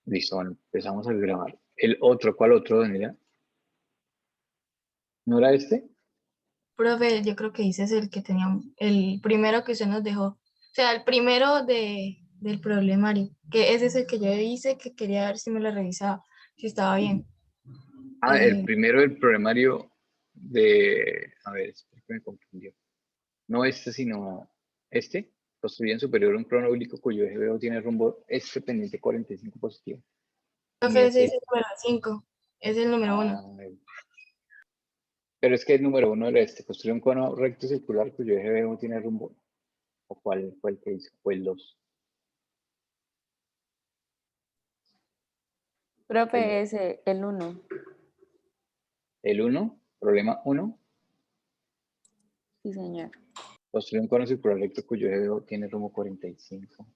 Listo, bueno, empezamos a grabar. El otro, ¿cuál otro, Daniela? ¿No era este? Profe, yo creo que ese es el que teníamos, el primero que usted nos dejó. O sea, el primero del problemario, que ese es el que yo hice, que quería ver si me lo revisaba, si estaba bien. Ah, el Eh, primero del programario de... A ver, espera que me confundió. No este, sino este. Construyen superior un cronológico cuyo eje veo tiene rumbo este pendiente 45 positivo. profe, Mide ese es 7. el número 5, es el número uno. Ah, pero es que el número uno era este. Construye un cono recto circular cuyo eje veo tiene rumbo. ¿O cuál fue el que hizo? Fue el 2. Profe, ese, el uno. El uno, problema uno. Sí, señor. Construye un cono circular recto cuyo eje veo tiene rumbo 45.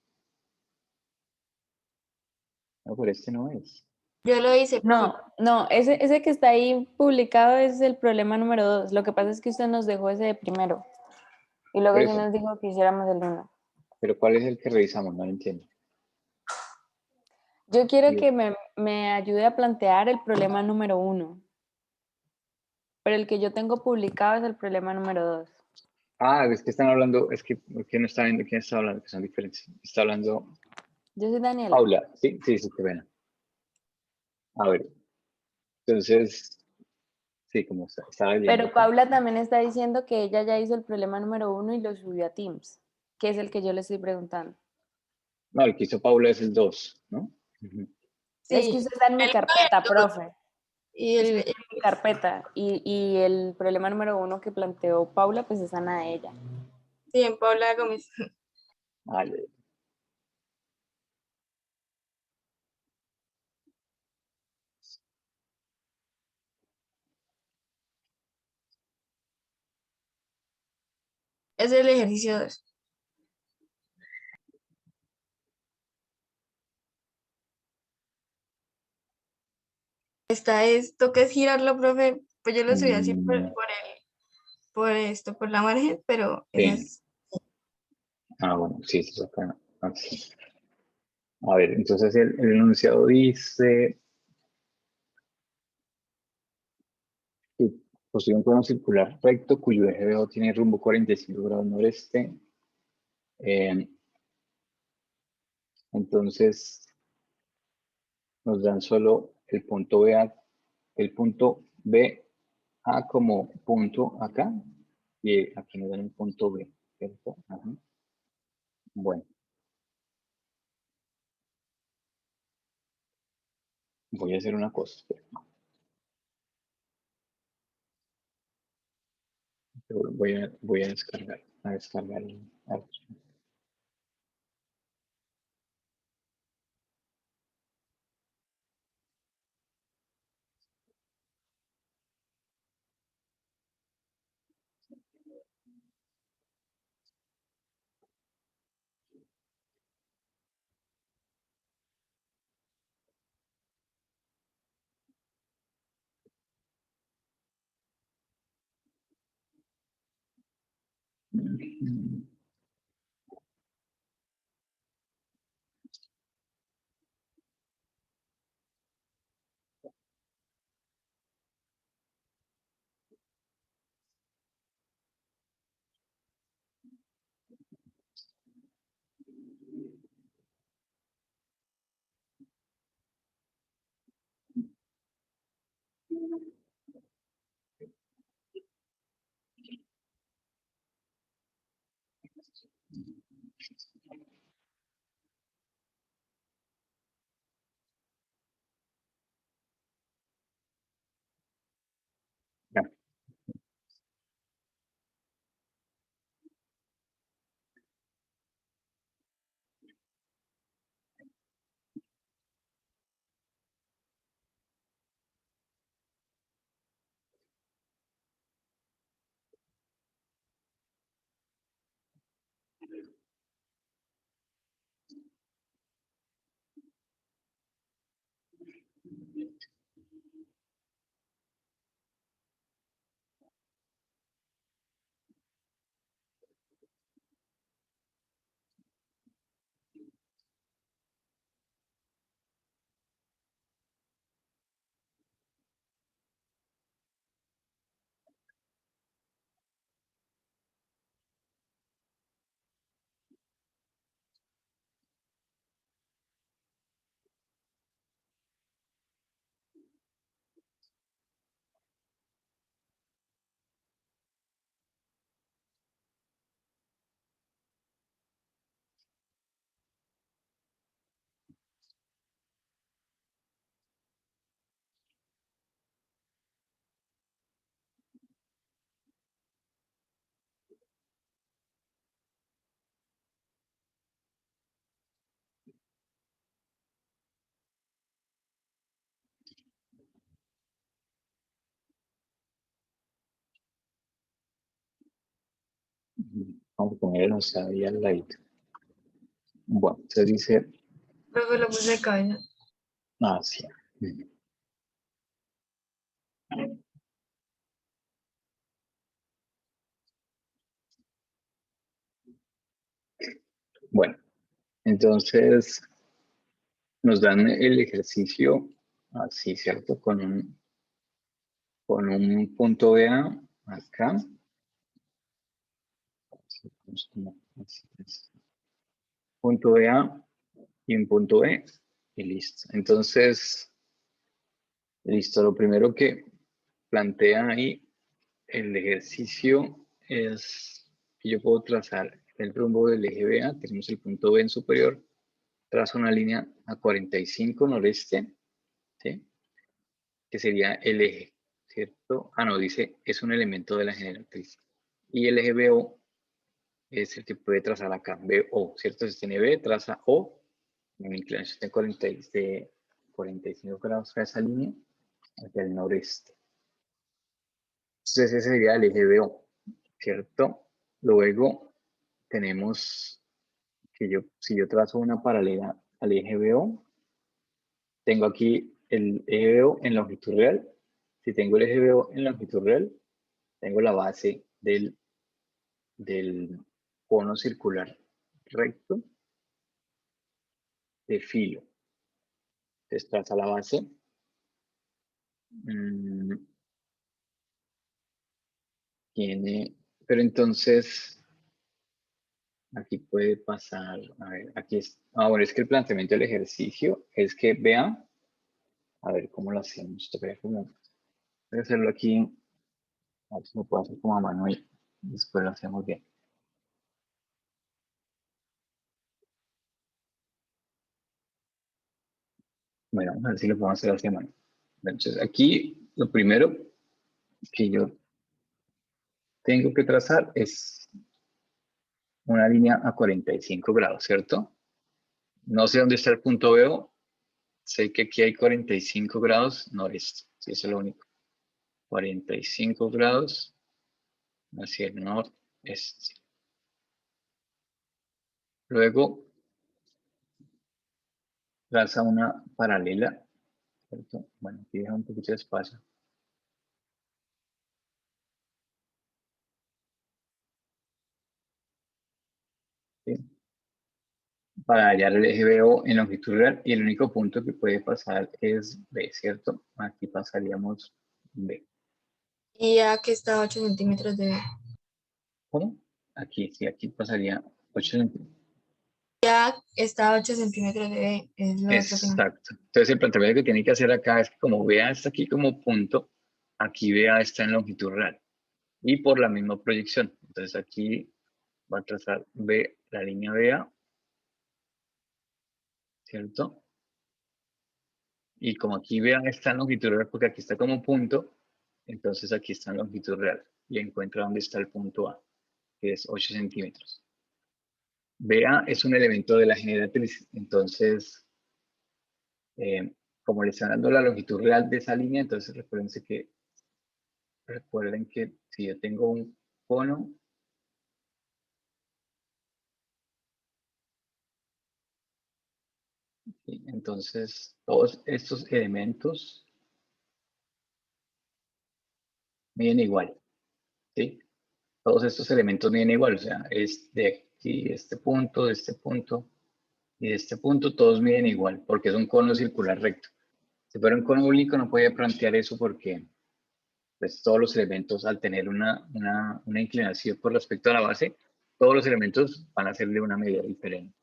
No, pero este no es. Yo lo hice, profe. No, ese que está ahí publicado es el problema número 2. Lo que pasa es que usted nos dejó ese de primero y Por luego sí eso. nos dijo que hiciéramos el uno. Pero ¿cuál es el que revisamos? No lo entiendo. Yo quiero Y- que me ayude a plantear el problema número 1, pero el que yo tengo publicado es el problema número 2. Ah, es que están hablando, es que no está viendo quién está hablando, que son diferentes. Está hablando Yo soy Daniela. Paula. Sí, sí, sí, qué pena. A ver, entonces, sí, como estaba leyendo Pero acá. Paula también está diciendo que ella ya hizo el problema número 1 y lo subió a Teams, que es el que yo le estoy preguntando. No, el que hizo Paula es el 2, ¿no? Ujú. Es que Sí, usted está en mi el carpeta, profe. y Usted el, está en mi carpeta y el problema número 1 que planteó Paula, pues es a ella. sí, en Paula Gómez. Vale. Es el ejercicio 2. Esta es, toca es girarlo, profe. Pues yo lo subí así Mm, por esto, por la margen, pero esa sí. es. Bueno, sí, eso es acá. Ah, sí. A ver, entonces el enunciado dice que posee un plano circular recto cuyo eje BO tiene rumbo 45 grados noreste. Eh, entonces, nos dan solo el punto B A como punto acá y aquí nos dan el punto B, ¿cierto? Ajá. Bueno, voy a hacer una cosa. Voy a descargar el archivo. Ya. Vamos a ponerlo ahí al ladito. Bueno, entonces dice, Profe, lo puse de cabeza. sí. Bueno, entonces nos dan el ejercicio así, ¿cierto? Con un punto A acá. Punto A y un punto B y listo. Entonces, listo. Lo primero que plantea ahí el ejercicio es que yo puedo trazar el rumbo del eje BA. Tenemos el punto B en superior. Trazo una línea a 45 noreste, ¿sí? Que sería el eje, ¿cierto? No, dice, es un elemento de la generatriz. Y el eje BO es el que puede trazar acá, BO, ¿cierto? Si tiene B, traza O, en inclinación de 45 grados a esa línea, hacia el noreste. Entonces ese sería el eje BO, ¿cierto? Luego tenemos que si yo trazo una paralela al eje BO, tengo aquí el eje BO en longitud real. Si tengo el eje BO en longitud real, tengo la base del cono circular recto de filo. Entonces traza la base. Pero entonces, aquí puede pasar, a ver, aquí es, bueno, es que el planteamiento del ejercicio es que vean, a ver cómo lo hacemos. Voy a hacerlo aquí, a ver si lo puedo hacer como a mano y después lo hacemos bien. Bueno, vamos a ver si lo podemos hacer así a mano. Entonces, aquí lo primero que yo tengo que trazar es una línea a 45 grados, ¿cierto? No sé dónde está el punto BO, sé que aquí hay 45 grados noreste, sí, eso es lo único. 45 grados hacia el noreste. Luego traza una paralela, ¿cierto? Bueno, aquí deja un poquito de espacio. ¿Sí? Para hallar el eje BO en longitud real y el único punto que puede pasar es B, ¿cierto? Aquí pasaríamos B. Y ya que está a 8 centímetros de B. ¿Cómo? Aquí, sí, aquí pasaría 8 centímetros. Ya está a 8 centímetros de B. Es lo otro que no. Exacto. Entonces el planteamiento que tiene que hacer acá es que como BA está aquí como punto, aquí BA está en longitud real. Y por la misma proyección. Entonces aquí va a trazar B, la línea BA, ¿cierto? Y como aquí BA está en longitud real, porque aquí está como punto, entonces aquí está en longitud real. Y encuentra dónde está el punto A, que es 8 centímetros. BA es un elemento de la generatriz, entonces, como le están dando la longitud real de esa línea, entonces recuerden que si yo tengo un cono, ¿sí? Entonces todos estos elementos miden igual, ¿sí? Todos estos elementos miden igual, o sea, es de aquí, de este punto y de este punto, todos miden igual, porque es un cono circular recto. Si fuera un cono único no podía plantear eso porque pues, todos los elementos, al tener una inclinación con respecto a la base, todos los elementos van a ser de una medida diferente.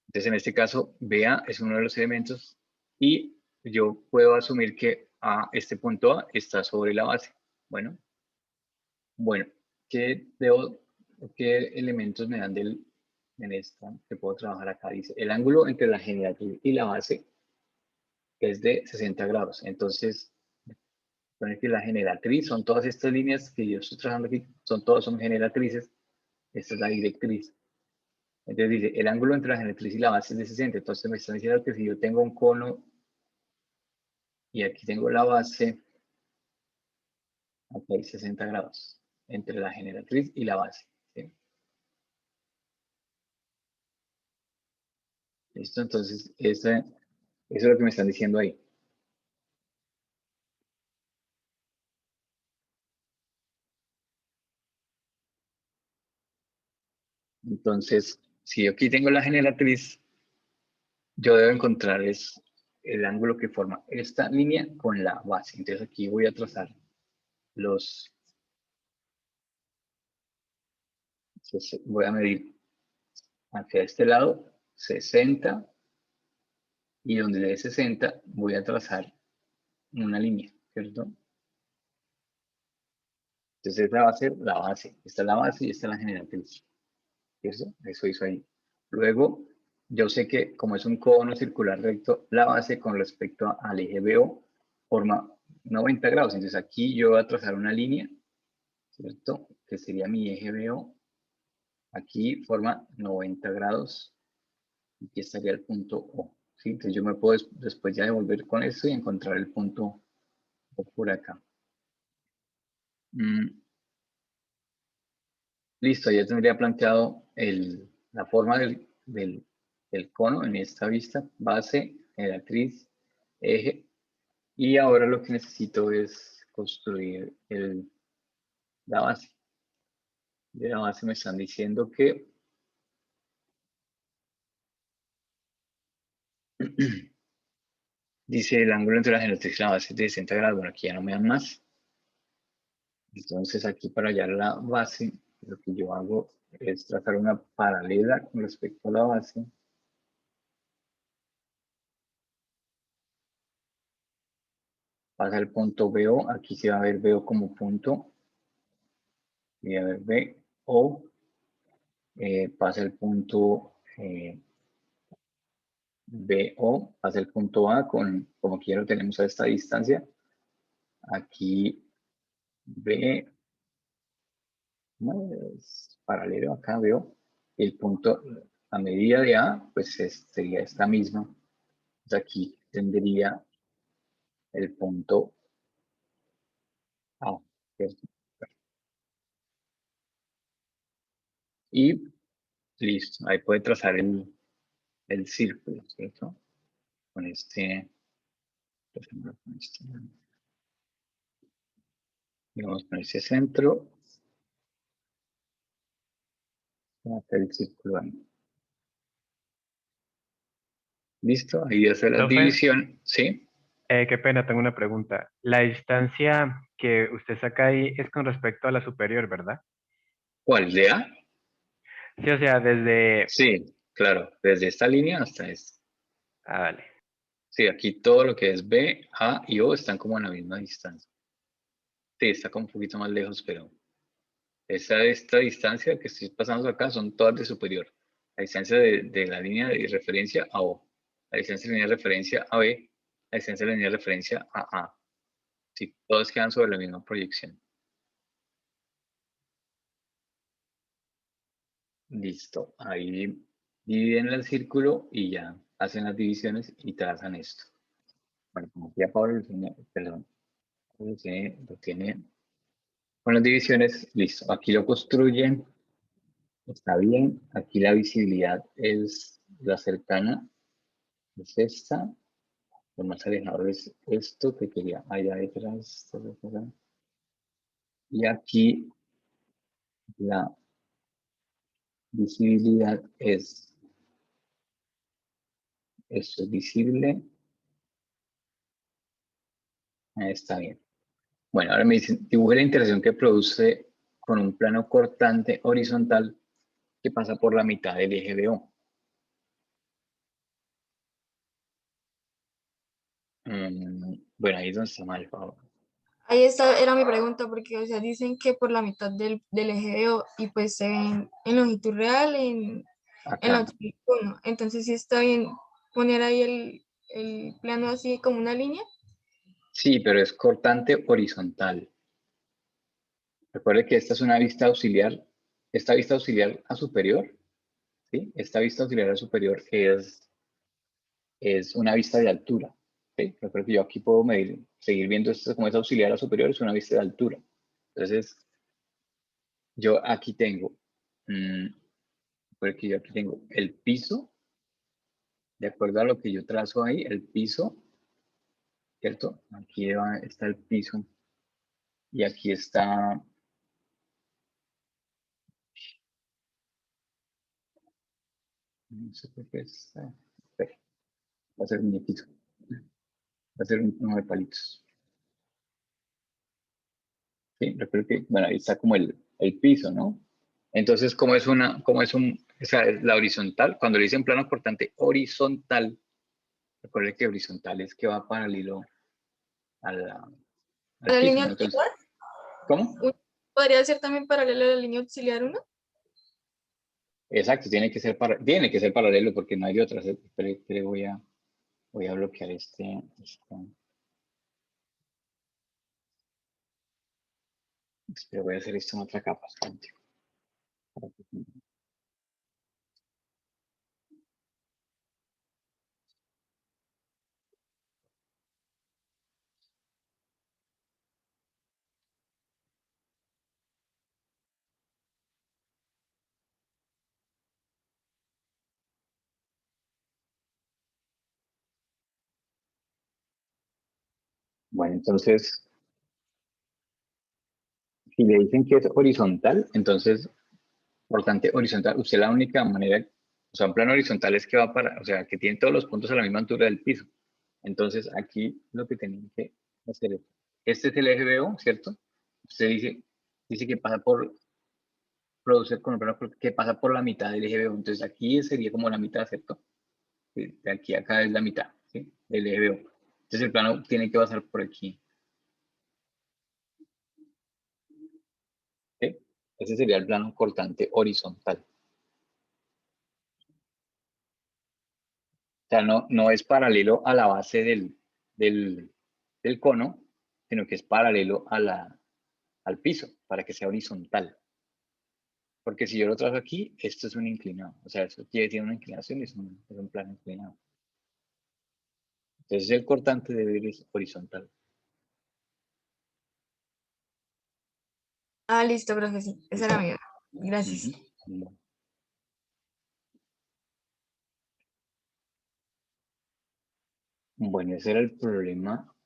Entonces, en este caso, BA es uno de los elementos y yo puedo asumir que este punto A está sobre la base. Bueno, ¿qué elementos me dan en esta que puedo trabajar acá? Dice, el ángulo entre la generatriz y la base es de 60 grados. Entonces, supone que la generatriz son todas estas líneas que yo estoy trabajando aquí, son generatrices. Esta es la directriz. Entonces dice, el ángulo entre la generatriz y la base es de 60. Entonces me están diciendo que si yo tengo un cono y aquí tengo la base, aquí hay 60 grados. entre la generatriz y la base. ¿Sí? ¿Listo? Entonces, eso es lo que me están diciendo ahí. Entonces, si yo aquí tengo la generatriz, yo debo encontrar el ángulo que forma esta línea con la base. Entonces aquí voy a trazar voy a medir hacia este lado 60 y donde dé 60 voy a trazar una línea, ¿cierto? Entonces esta va a ser la base. Esta es la base y esta es la generatriz. ¿Cierto? Eso hizo ahí. Luego, yo sé que como es un cono circular recto, la base con respecto al eje BO forma 90 grados. Entonces aquí yo voy a trazar una línea, ¿cierto? Que sería mi eje BO. Aquí forma 90 grados. Aquí estaría el punto O. ¿Sí? Entonces yo me puedo después ya devolver con esto y encontrar el punto O por acá. Listo, ya tendría planteado la forma del cono en esta vista, base, generatriz, eje. Y ahora lo que necesito es construir la base. De la base me están diciendo que dice el ángulo entre la generatriz y la base es de 60 grados. Bueno, aquí ya no me dan más. Entonces aquí para hallar la base, lo que yo hago es trazar una paralela con respecto a la base. Pasa el punto BO, aquí se va a ver BO como punto. Y a ver, BO, pasa el punto BO, pasa el punto A, como aquí ya lo tenemos a esta distancia. Aquí B, no, es paralelo acá, veo. El punto, a medida de A, pues sería esta misma. Entonces aquí tendría el punto A, ¿cierto? Y listo, ahí puede trazar el círculo, ¿cierto? Con digamos, con este centro, hacer el círculo ahí. Listo, ahí ya hace la Profe, división, ¿sí? qué pena, tengo una pregunta. La distancia que usted saca ahí es con respecto a la superior, ¿verdad? ¿Cuál? ¿De A? Sí, o sea, desde... Sí, claro, desde esta línea hasta esta. Ah, vale. Sí, aquí todo lo que es B, A y O están como a la misma distancia. Sí, está como un poquito más lejos, pero esta distancia que estoy pasando acá son todas de superior. La distancia de la línea de referencia a O, la distancia de línea de referencia a B, la distancia de línea de referencia a A. Sí, todas quedan sobre la misma proyección. Listo, ahí dividen el círculo y ya hacen las divisiones y trazan esto. Bueno, como ya Pablo lo tiene, perdón, lo tiene con las divisiones, listo. Aquí lo construyen, está bien. Aquí la visibilidad es la cercana, es esta. Lo más alejado es esto que quería allá detrás. Y aquí la visibilidad es, esto es visible. Ahí está bien. Bueno, ahora me dicen, dibuje la interacción que produce con un plano cortante horizontal que pasa por la mitad del eje BO. Bueno, ahí es donde está mal, Pablo. Ahí está, era mi pregunta, porque, o sea, dicen que por la mitad del eje de O, y pues se ven en longitud real, en Acá. longitud 1. Entonces, sí está bien poner ahí el plano así como una línea. Sí, pero es cortante horizontal. Recuerde que esta es una vista auxiliar. Esta vista auxiliar a superior, ¿sí? Esta vista auxiliar a superior es una vista de altura, ¿sí? Recuerde que yo aquí puedo medir, seguir viendo esto como es auxiliar a superior, es una vista de altura. Entonces, yo aquí tengo, porque yo aquí tengo el piso, de acuerdo a lo que yo trazo ahí, el piso, ¿cierto? Aquí está el piso y aquí está, no sé por qué está, espera, va a ser un piso, va a ser uno de palitos. Sí, recuerdo que, bueno, ahí está como el piso, ¿no? Entonces, como es o sea, es la horizontal, cuando le dicen plano cortante horizontal, recuerde que horizontal es que va paralelo al ¿La piso, línea ¿no? Entonces, auxiliar? ¿cómo? ¿Podría ser también paralela a la línea auxiliar 1? Exacto, tiene que ser paralelo porque no hay de otras. Pero voy a bloquear pero voy a hacer esto en otra capa. Bueno, entonces, si le dicen que es horizontal, entonces, cortante horizontal, usted la única manera, o sea, un plano horizontal es que va o sea, que tiene todos los puntos a la misma altura del piso. Entonces, aquí lo que tienen que hacer es, este es el eje BO, ¿cierto? Usted dice que pasa por, produce con el plano que pasa por la mitad del eje BO. Entonces, aquí sería como la mitad, ¿cierto? De aquí a acá es la mitad, ¿sí? Del eje BO. Entonces, el plano tiene que pasar por aquí. ¿Sí? Ese sería el plano cortante horizontal. O sea, no es paralelo a la base del cono, sino que es paralelo al piso, para que sea horizontal. Porque si yo lo trazo aquí, esto es un inclinado. O sea, eso tiene una inclinación y es un plano inclinado. Entonces el cortante debe ir horizontal. Ah, listo, profe, sí. Esa era mi duda. Gracias. Ujú. Bueno, ese era el problema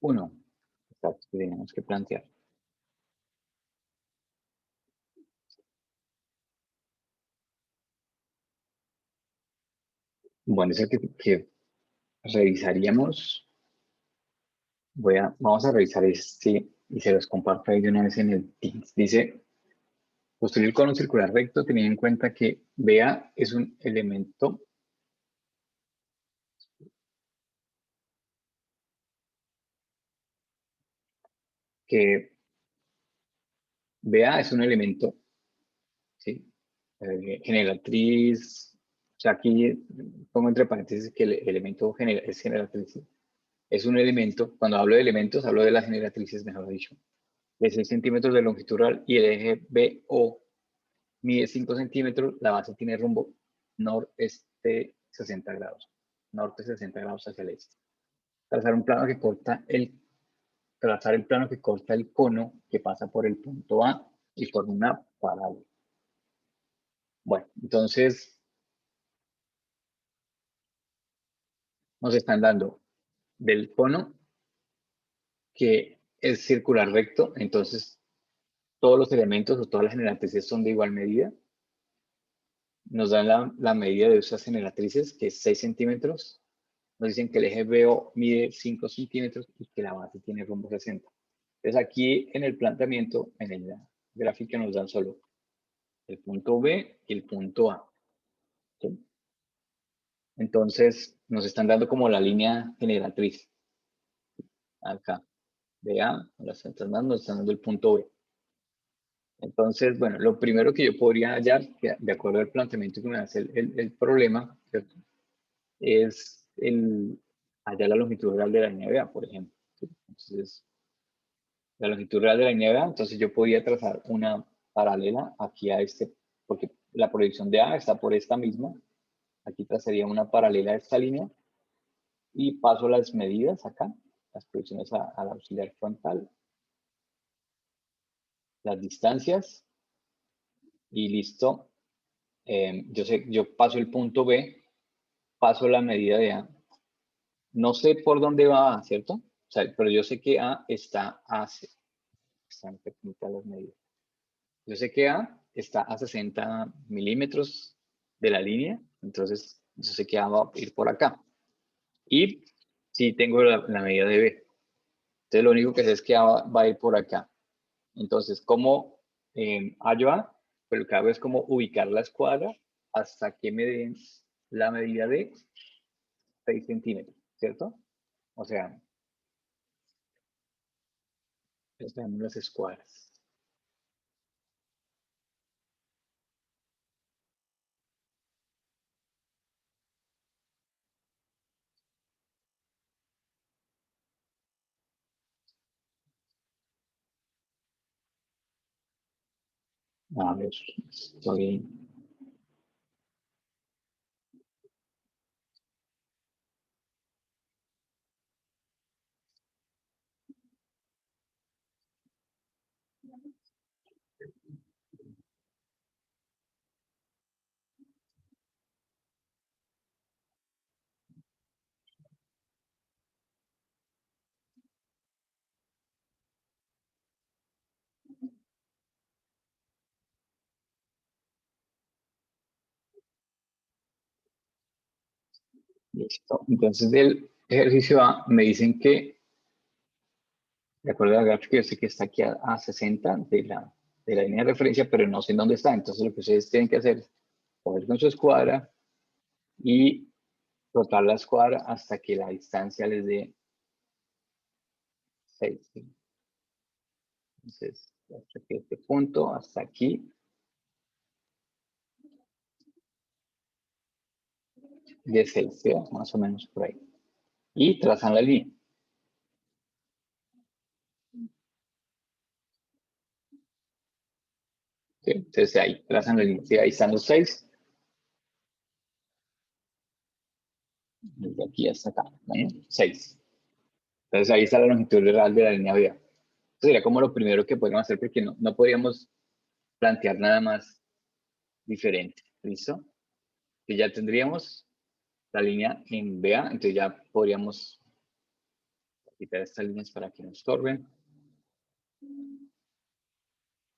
1. Exacto, que teníamos que plantear. Bueno, es el que revisaríamos. Vamos a revisar este y se los comparto ahí de una vez en el Teams. Dice, construir con un circular recto teniendo en cuenta que BA es un elemento que BA es un elemento, ¿sí? Generatriz, o sea, aquí pongo entre paréntesis que el elemento es generatriz. Es un elemento, cuando hablo de elementos, hablo de las generatrices, mejor dicho, de 6 centímetros de longitud real y el eje BO mide 5 centímetros, la base tiene rumbo noreste 60 grados, norte 60 grados hacia el este. Trazar un plano que corta trazar el plano que corta el cono que pasa por el punto A y forma una parábola. Bueno, entonces nos están dando del cono que es circular recto, entonces todos los elementos o todas las generatrices son de igual medida. Nos dan la medida de esas generatrices, que es 6 centímetros. Nos dicen que el eje BO mide 5 centímetros y que la base tiene rumbo 60. Entonces aquí en el planteamiento, en el gráfico nos dan solo el punto B y el punto A. ¿Sí? Entonces nos están dando como la línea generatriz. Acá, BA, nos están dando el punto B. Entonces, bueno, lo primero que yo podría hallar, de acuerdo al planteamiento que me hace el problema, ¿cierto? Es hallar la longitud real de la línea BA, por ejemplo. Entonces, la longitud real de la línea BA, entonces yo podría trazar una paralela aquí a porque la proyección de A está por esta misma. Aquí trazaría una paralela a esta línea y paso las medidas acá. las proyecciones al auxiliar frontal, las distancias, y listo. Yo paso el punto B, paso la medida de A. No sé por dónde va A, ¿cierto? O sea, pero yo sé que A está a... Están pequeñitas las medidas. Yo sé que A está a 60 milímetros de la línea, entonces yo sé que A va a ir por acá. Y sí tengo la medida de B. Entonces lo único que sé es que A va a ir por acá. Entonces, ¿cómo hallo A? Pues lo que hago es como ubicar la escuadra hasta que me den la medida de 6 centímetros, ¿cierto? O sea, tenemos las escuadras. A ver, estoy... Listo. Entonces, del ejercicio A me dicen que, de acuerdo a la gráfica, yo sé que está aquí a 60 de la línea de referencia, pero no sé en dónde está. Entonces, lo que ustedes tienen que hacer es coger con su escuadra y rotar la escuadra hasta que la distancia les dé 6. ¿Sí? Entonces, hasta que este punto, hasta aquí, de 6, ¿sí? Más o menos por ahí. Y trazan la línea. ¿Sí? Entonces ahí trazan la línea. ¿Sí? Ahí están los 6. Desde aquí hasta acá. ¿Vale? 6. Entonces ahí está la longitud real de la línea vía. Eso sería como lo primero que podríamos hacer porque no podríamos plantear nada más diferente. ¿Listo? Y ya tendríamos la línea en BA, entonces ya podríamos quitar estas líneas para que no estorben.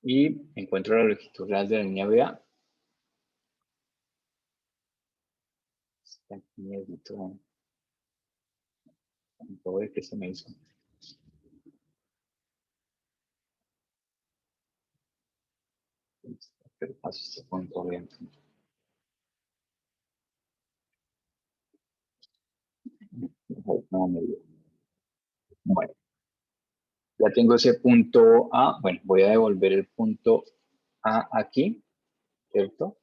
Y encuentro la longitud real de la línea BA. Aquí necesito todo el que se me hizo. Pero paso este punto bien. Bueno, ya tengo ese punto A. Bueno, voy a devolver el punto A aquí, ¿cierto?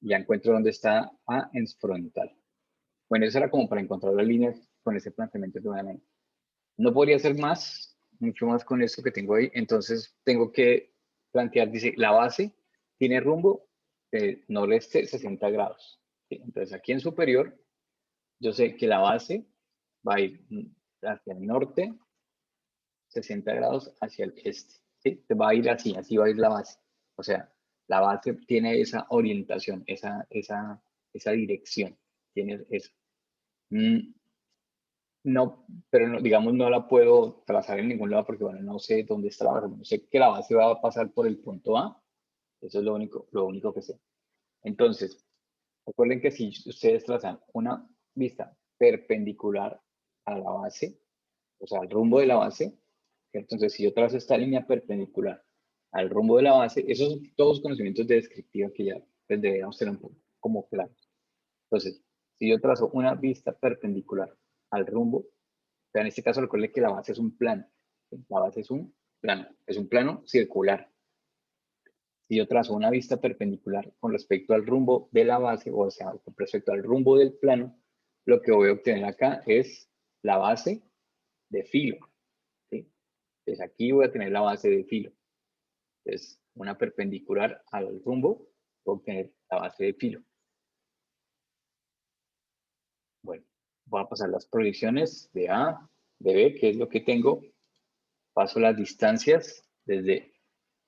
Ya encuentro dónde está A en frontal. Bueno, eso era como para encontrar las líneas con ese planteamiento que me. No podría hacer más, mucho más con esto que tengo ahí. Entonces tengo que plantear, dice, la base tiene rumbo noreste 60 grados. ¿Sí? Entonces aquí en superior, yo sé que la base va a ir hacia el norte 60 grados hacia el este. ¿Sí? Se va a ir así, así va a ir la base. O sea, la base tiene esa orientación, esa dirección, tiene eso. No, pero no, digamos no la puedo trazar en ningún lado porque, bueno, no sé dónde está la base. No sé que la base va a pasar por el punto A. Eso es lo único que sé. Entonces, recuerden que si ustedes trazan una vista perpendicular a la base, o sea, al rumbo de la base, ¿cierto? Entonces, si yo trazo esta línea perpendicular al rumbo de la base, esos son todos conocimientos de descriptiva que ya pues, deberíamos tener un poco como claros. Entonces, si yo trazo una vista perpendicular al rumbo, o sea, en este caso recuerden que la base es un plano. La base es un plano circular. Si yo trazo una vista perpendicular con respecto al rumbo de la base, o sea, con respecto al rumbo del plano, lo que voy a obtener acá es la base de filo. ¿Sí? Entonces aquí voy a tener la base de filo. Entonces, una perpendicular al rumbo, voy a obtener la base de filo. Bueno, voy a pasar las proyecciones de A, de B, que es lo que tengo, paso las distancias desde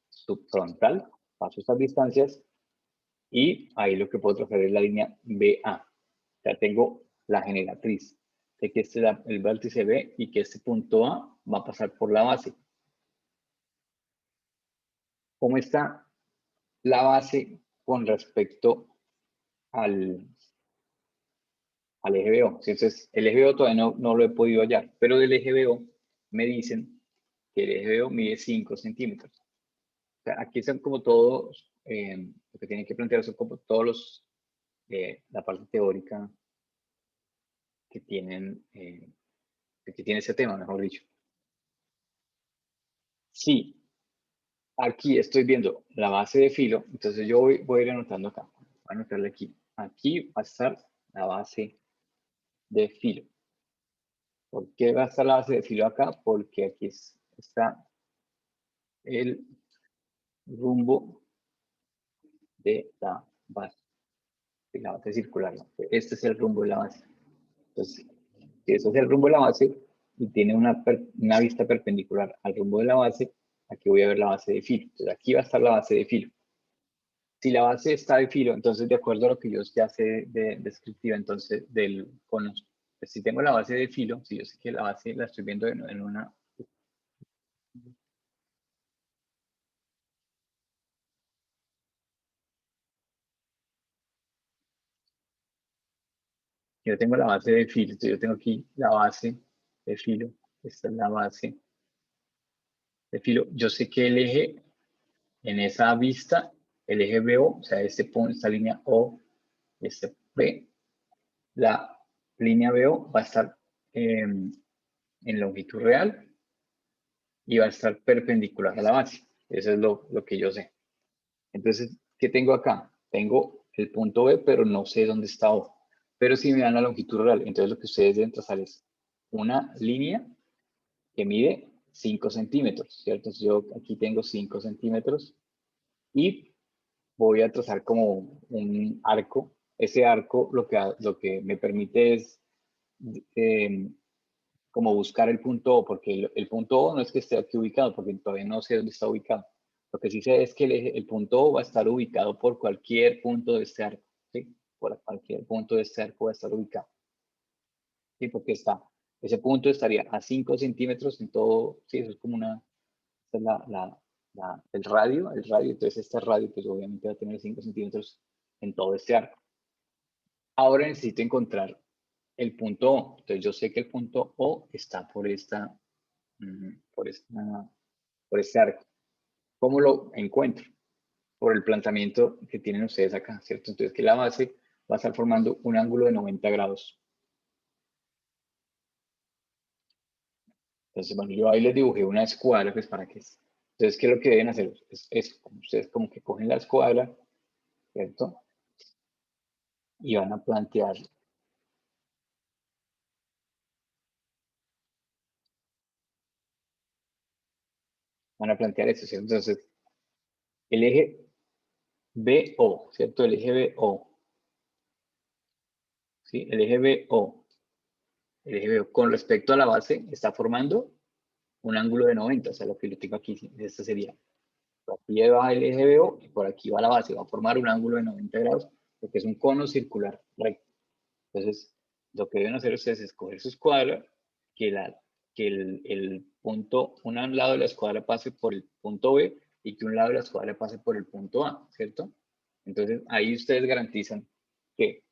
subfrontal, paso estas distancias, y ahí lo que puedo trazar es la línea BA. Ya tengo la generatriz. Sé que este es el vértice B y que este punto A va a pasar por la base. ¿Cómo está la base con respecto al eje BO? Entonces, el eje BO todavía no lo he podido hallar, pero del eje BO me dicen que el eje BO mide 5 centímetros. O sea, aquí son como todos, lo que tienen que plantear son como todos los, la parte teórica que tienen, que tiene ese tema, mejor dicho. Sí, aquí estoy viendo la base de filo, entonces yo voy a ir anotando acá. Voy a anotarle aquí. Aquí va a estar la base de filo. ¿Por qué va a estar la base de filo acá? Porque aquí está el rumbo de la base circular, ¿no? Este es el rumbo de la base. Entonces, si ese es el rumbo de la base y tiene una vista perpendicular al rumbo de la base, aquí voy a ver la base de filo. Entonces, aquí va a estar la base de filo. Si la base está de filo, entonces de acuerdo a lo que yo ya sé de descriptiva, entonces del cono, pues si tengo la base de filo, si yo sé que la base la estoy viendo en una... Yo tengo la base de filo, entonces yo tengo aquí la base de filo, esta es la base de filo. Yo sé que el eje en esa vista, el eje BO, o sea, este punto, esta línea O, este B, la línea BO va a estar en longitud real y va a estar perpendicular a la base. Eso es lo que yo sé. Entonces, ¿qué tengo acá? Tengo el punto B, pero no sé dónde está O. Pero sí me dan la longitud real. Entonces, lo que ustedes deben trazar es una línea que mide 5 centímetros, ¿cierto? Entonces, yo aquí tengo 5 centímetros y voy a trazar como un arco. Ese arco lo que me permite es como buscar el punto O, porque el punto O no es que esté aquí ubicado, porque todavía no sé dónde está ubicado. Lo que sí sé es que el punto O va a estar ubicado por cualquier punto de este arco, ¿sí? Por cualquier punto de este arco va a estar ubicado. ¿Sí? Porque ese punto estaría a 5 centímetros en todo, sí, eso es como una, esta es el radio, entonces este radio pues obviamente va a tener 5 centímetros en todo este arco. Ahora necesito encontrar el punto O. Entonces yo sé que el punto O está por por este arco. ¿Cómo lo encuentro? Por el planteamiento que tienen ustedes acá, ¿cierto? Entonces que la base va a estar formando un ángulo de 90 grados. Entonces, bueno, yo ahí les dibujé una escuadra, pues para que... Entonces, ¿qué es lo que deben hacer? Ustedes como que cogen la escuadra, ¿cierto? Y van a plantear eso, ¿cierto? Entonces, el eje BO, ¿cierto? El eje BO, ¿sí? El eje BO, con respecto a la base está formando un ángulo de 90, o sea, lo que yo tengo aquí, esto sería, por aquí va el eje BO y por aquí va la base, va a formar un ángulo de 90 grados, porque es un cono circular recto. Entonces, lo que deben hacer ustedes es coger su escuadra, que el punto, un lado de la escuadra pase por el punto B y que un lado de la escuadra pase por el punto A, ¿cierto? Entonces, ahí ustedes garantizan que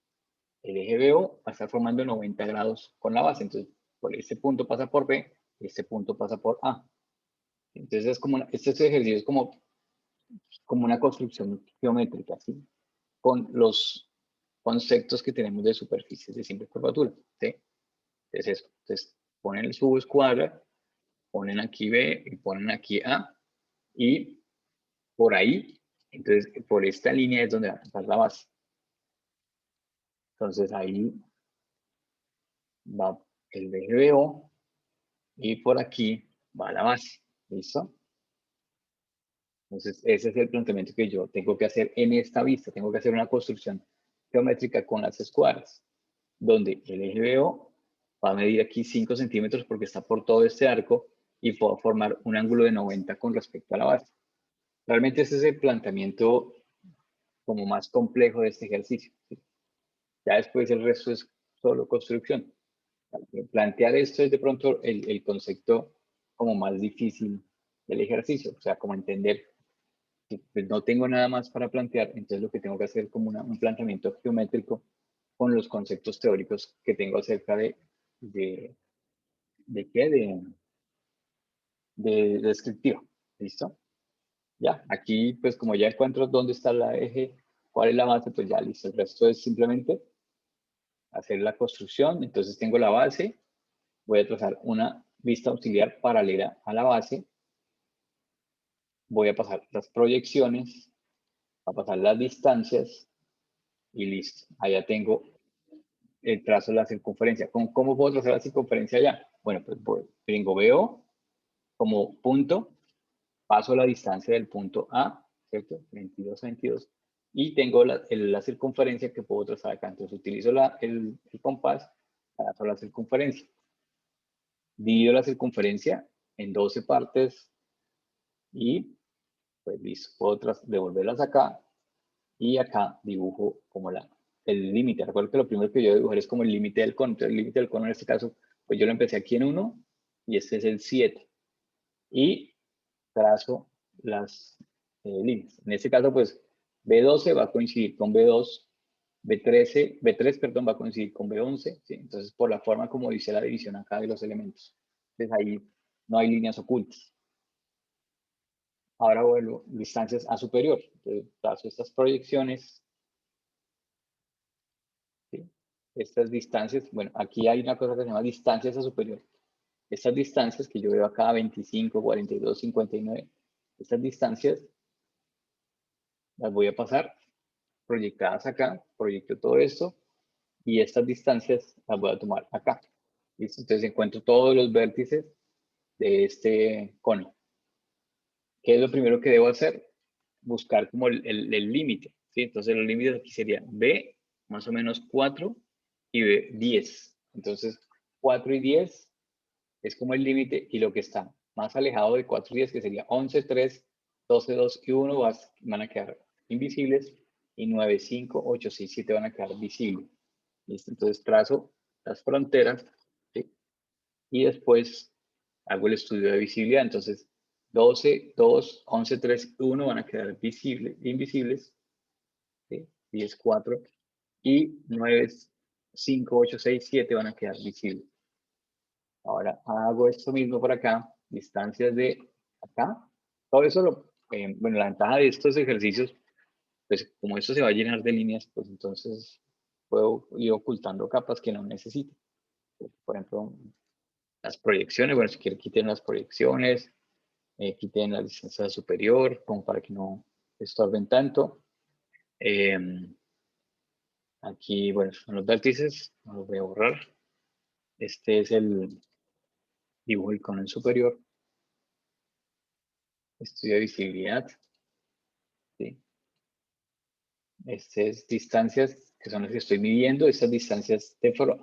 el eje BO va a estar formando 90 grados con la base. Entonces, por este punto pasa por B y este punto pasa por A. Entonces, es como este ejercicio es como una construcción geométrica, ¿sí? Con los conceptos que tenemos de superficies de simple curvatura, ¿sí? Es eso. Entonces, ponen su escuadra, ponen aquí B y ponen aquí A, y por ahí, entonces, por esta línea es donde va a pasar la base. Entonces, ahí va el eje BO y por aquí va la base. ¿Listo? Entonces, ese es el planteamiento que yo tengo que hacer en esta vista. Tengo que hacer una construcción geométrica con las escuadras, donde el eje BO va a medir aquí 5 centímetros porque está por todo este arco y puedo formar un ángulo de 90 con respecto a la base. Realmente ese es el planteamiento como más complejo de este ejercicio, ¿sí? Ya después el resto es solo construcción. Plantear esto es de pronto el concepto como más difícil del ejercicio, o sea, como entender que pues, no tengo nada más para plantear, entonces lo que tengo que hacer es como un planteamiento geométrico con los conceptos teóricos que tengo acerca de qué, de descriptivo. ¿Listo? Ya, aquí pues como ya encuentro dónde está la eje, cuál es la base, pues ya listo. El resto es simplemente hacer la construcción. Entonces tengo la base, voy a trazar una vista auxiliar paralela a la base, voy a pasar las proyecciones, a pasar las distancias y listo. Allá tengo el trazo de la circunferencia. ¿Cómo puedo trazar la circunferencia allá? Bueno, pues tengo BO como punto, paso la distancia del punto A, ¿cierto? 22 a 22. Y tengo la circunferencia que puedo trazar acá. Entonces utilizo el compás para hacer la circunferencia. Divido la circunferencia en 12 partes y pues listo. Puedo devolverlas acá y acá dibujo como el límite. Recuerdo que lo primero que yo dibujar es como el límite del cono. Entonces el límite del cono en este caso, pues yo lo empecé aquí en 1 y este es el 7. Y trazo las líneas. En este caso, pues B12 va a coincidir con B2, B3, perdón, va a coincidir con B11, ¿sí? Entonces, por la forma como dice la división acá de los elementos. Entonces, ahí no hay líneas ocultas. Ahora vuelvo, distancias a superior. Entonces, trazo estas proyecciones. ¿Sí? Estas distancias, bueno, aquí hay una cosa que se llama distancias a superior. Estas distancias que yo veo acá, 25, 42, 59, estas distancias las voy a pasar proyectadas acá, proyecto todo esto y estas distancias las voy a tomar acá. ¿Listo? Entonces encuentro todos los vértices de este cono. ¿Qué es lo primero que debo hacer? Buscar como el límite, ¿sí? Entonces los límites aquí serían B más o menos 4 y B 10. Entonces 4 y 10 es como el límite y lo que está más alejado de 4 y 10, que sería 11, 3, 12, 2 y 1 van a quedar invisibles y 9, 5, 8, 6, 7 van a quedar visibles. ¿Listo? Entonces trazo las fronteras, ¿sí? Y después hago el estudio de visibilidad. Entonces 12, 2, 11, 3, 1 van a quedar invisibles, ¿sí? 10, 4 y 9, 5, 8, 6, 7 van a quedar visibles. Ahora hago esto mismo por acá, distancias de acá. Todo eso, bueno, la ventaja de estos ejercicios, pues como esto se va a llenar de líneas, pues entonces puedo ir ocultando capas que no necesito. Por ejemplo, las proyecciones, bueno, si quieren quiten las proyecciones, quiten la distancia superior, como para que no estorben tanto. Aquí, bueno, son los vértices, no los voy a borrar. Este es el dibujo del cono superior. Estudio de visibilidad. ¿Sí? Estas distancias que son las que estoy midiendo, estas distancias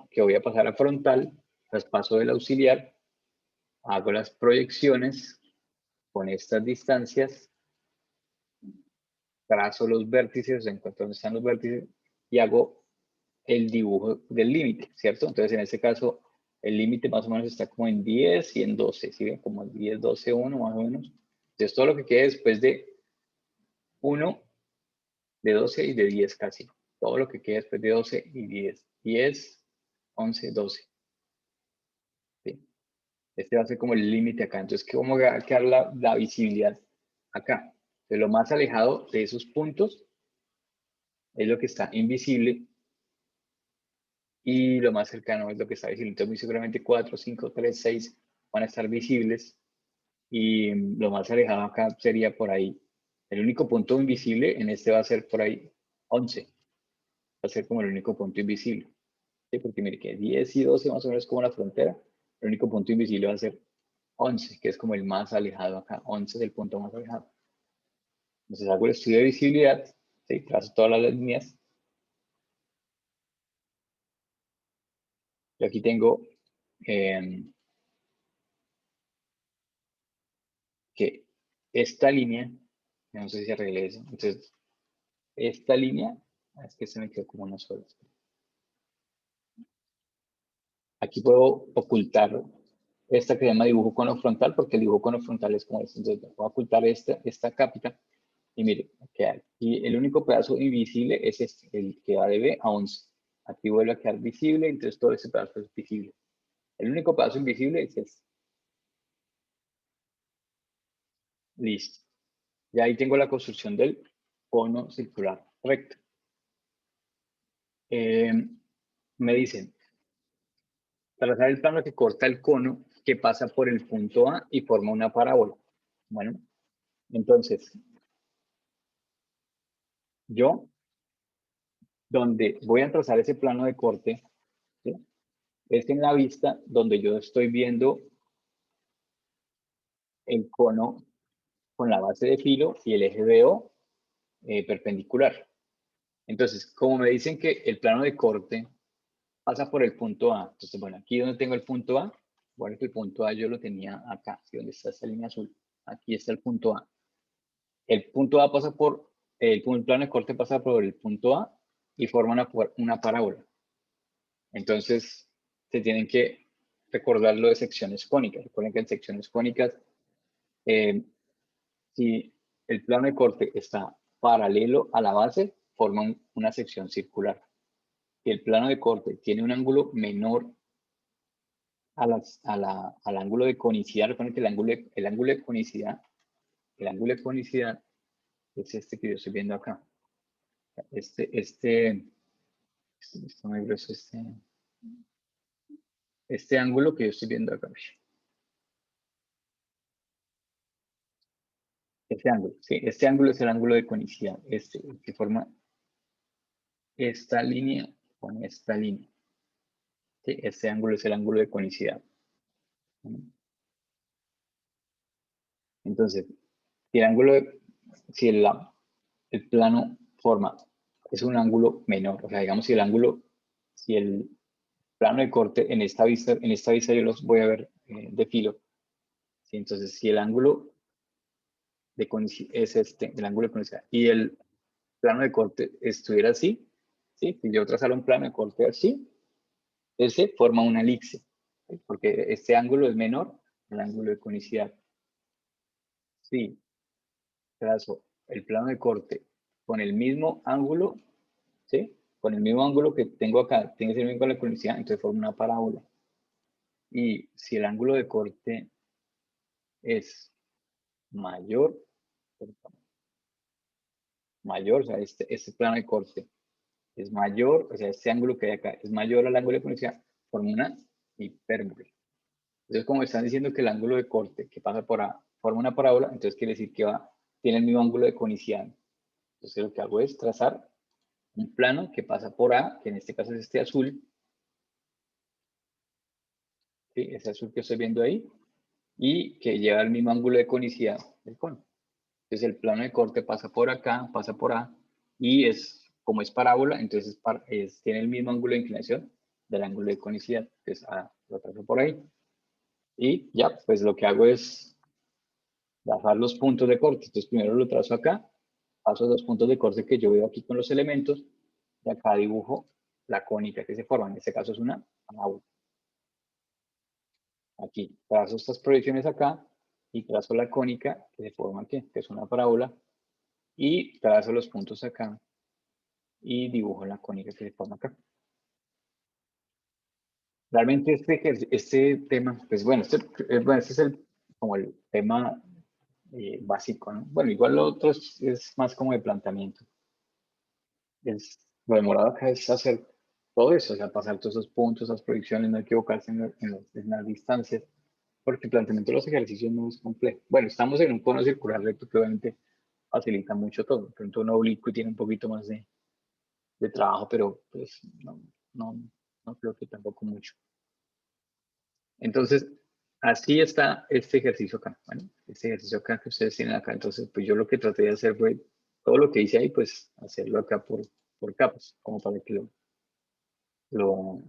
que voy a pasar a frontal, las paso del auxiliar, hago las proyecciones con estas distancias, trazo los vértices, encuentro dónde están los vértices y hago el dibujo del límite, ¿cierto? Entonces, en este caso, el límite más o menos está como en 10 y en 12, ¿sí? Como en 10, 12, 1 más o menos. Entonces, todo lo que quede después de 1, de 12 y de 10 casi. Todo lo que quede después de 12 y 10. 10, 11, 12. ¿Sí? Este va a ser como el límite acá. Entonces, ¿cómo va a quedar la visibilidad acá? De lo más alejado de esos puntos es lo que está invisible y lo más cercano es lo que está visible. Entonces, muy seguramente 4, 5, 3, 6 van a estar visibles y lo más alejado acá sería por ahí. El único punto invisible en este va a ser por ahí 11. Va a ser como el único punto invisible. ¿Sí? Porque mire que 10 y 12 más o menos es como la frontera. El único punto invisible va a ser 11, que es como el más alejado acá. 11 es el punto más alejado. Entonces hago el estudio de visibilidad, ¿sí? Trazo todas las líneas. Y aquí tengo que esta línea, no sé si arreglé eso, entonces esta línea, es que se me quedó como una sola. Aquí puedo ocultar esta que se llama dibujo cono frontal, porque el dibujo cono frontal es como esto. Entonces voy a ocultar esta cápita. Y mire, ¿qué hay? Y el único pedazo invisible es este, el que va de B a 11. Aquí vuelve a quedar visible, entonces todo ese pedazo es visible. El único pedazo invisible es este. Listo. Y ahí tengo la construcción del cono circular recto. Me dicen, trazar el plano que corta el cono que pasa por el punto A y forma una parábola. Bueno, entonces, yo, donde voy a trazar ese plano de corte, ¿sí? Es en la vista donde yo estoy viendo el cono con la base de filo y el eje BO perpendicular. Entonces, como me dicen que el plano de corte pasa por el punto A, entonces, bueno, aquí donde tengo el punto A, bueno, que el punto A yo lo tenía acá, ¿sí? Donde está esta línea azul. Aquí está el punto A. El punto A pasa por, el plano de corte pasa por el punto A y forma una parábola. Entonces, se tienen que recordar lo de secciones cónicas. Recuerden que en secciones cónicas, si el plano de corte está paralelo a la base, forma una sección circular. Si el plano de corte tiene un ángulo menor al ángulo de conicidad, recuerden que el ángulo de conicidad es este que yo estoy viendo acá. Muy grueso, este ángulo que yo estoy viendo acá. Este ángulo, sí, este ángulo es el ángulo de conicidad, que forma esta línea con esta línea. Sí, este ángulo es el ángulo de conicidad. Entonces, si el ángulo si el plano forma es un ángulo menor, o sea, digamos si el plano de corte en esta vista yo los voy a ver de filo. ¿Sí? Entonces, si el ángulo de conicidad es el ángulo de conicidad, y el plano de corte estuviera así, ¿sí? Si yo trazara un plano de corte así, ese forma una elipse, ¿sí? Porque este ángulo es menor al ángulo de conicidad. Sí, trazo el plano de corte con el mismo ángulo, ¿sí? Con el mismo ángulo que tengo acá, tiene que ser el mismo con la conicidad, entonces forma una parábola. Y si el ángulo de corte es mayor, o sea, este plano de corte es mayor, o sea, este ángulo que hay acá es mayor al ángulo de conicidad, forma una hipérbole. Entonces, como están diciendo que el ángulo de corte que pasa por A forma una parábola, entonces quiere decir que tiene el mismo ángulo de conicidad. Entonces, lo que hago es trazar un plano que pasa por A, que en este caso es este azul, ¿sí? Ese azul que estoy viendo ahí, y que lleva el mismo ángulo de conicidad del cono. Entonces, el plano de corte pasa por acá, pasa por A, y como es parábola, entonces tiene el mismo ángulo de inclinación del ángulo de conicidad. Entonces, lo trazo por ahí. Y ya, pues lo que hago es trazar los puntos de corte. Entonces, primero lo trazo acá, paso los puntos de corte que yo veo aquí con los elementos, y acá dibujo la cónica que se forma. En este caso es una parábola. Aquí trazo estas proyecciones acá y trazo la cónica que se forma aquí, que es una parábola, y trazo los puntos acá y dibujo la cónica que se forma acá. Realmente este tema, pues bueno, este es como el tema básico, ¿no? Bueno, igual lo otro es más como de planteamiento. Lo demorado acá es hacer todo eso, o sea, pasar todos esos puntos, esas proyecciones, no equivocarse en las distancias, porque el planteamiento de los ejercicios no es complejo. Bueno, estamos en un cono circular recto que obviamente facilita mucho todo. De pronto un oblicuo y tiene un poquito más de trabajo, pero pues no creo que tampoco mucho. Entonces, así está este ejercicio acá. Bueno, este ejercicio acá que ustedes tienen acá. Entonces, pues yo lo que traté de hacer fue todo lo que hice ahí, pues hacerlo acá por capas, como para que lo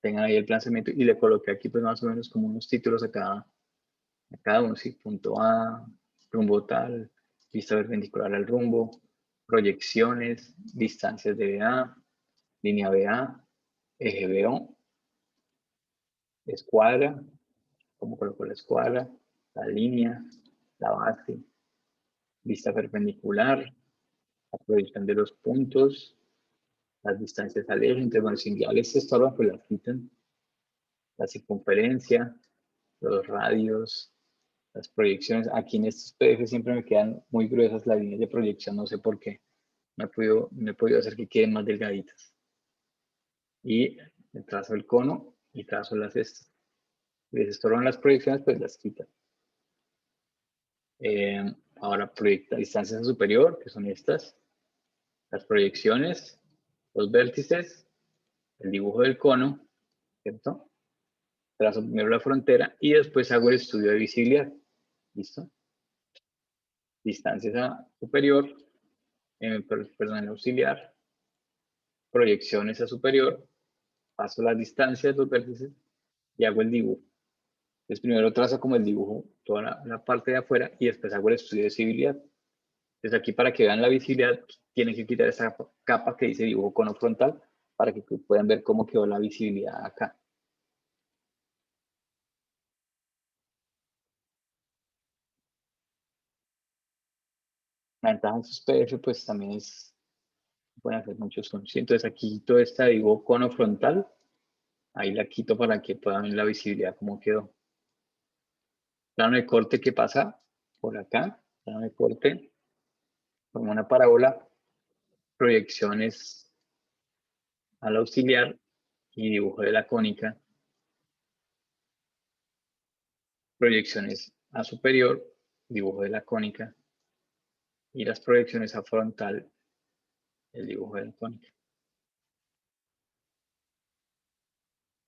tengan ahí el planteamiento y le coloqué aquí pues más o menos como unos títulos a cada uno, sí, punto A, rumbo tal, vista perpendicular al rumbo, proyecciones, distancias de BA, línea BA, eje BO, escuadra, cómo coloco la escuadra, la línea, la base, vista perpendicular, la proyección de los puntos, las distancias al eje, entonces bueno, si ya les estorban, pues las quitan, la circunferencia, los radios, las proyecciones. Aquí en estos PDF siempre me quedan muy gruesas las líneas de proyección, no sé por qué. No he podido hacer que queden más delgaditas. Y trazo el cono y trazo las estas. Les estorban las proyecciones, pues las quitan. Ahora proyecta distancias superior, que son estas. Las proyecciones, los vértices, el dibujo del cono, ¿cierto? Trazo primero la frontera y después hago el estudio de visibilidad. ¿Listo? Distancias a superior, perdón, auxiliar, proyecciones a superior, paso las distancias, los vértices y hago el dibujo. Entonces primero trazo como el dibujo, toda la parte de afuera y después hago el estudio de visibilidad. Entonces aquí para que vean la visibilidad tienen que quitar esa capa que dice dibujo cono frontal para que puedan ver cómo quedó la visibilidad acá. La ventaja de estos PDF pues también es, pueden hacer muchos zoom. Entonces aquí quito esta dibujo cono frontal, ahí la quito para que puedan ver la visibilidad cómo quedó. Plano de corte que pasa por acá, plano de corte, como una parábola, proyecciones al auxiliar y dibujo de la cónica, proyecciones a superior, dibujo de la cónica y las proyecciones a frontal, el dibujo de la cónica.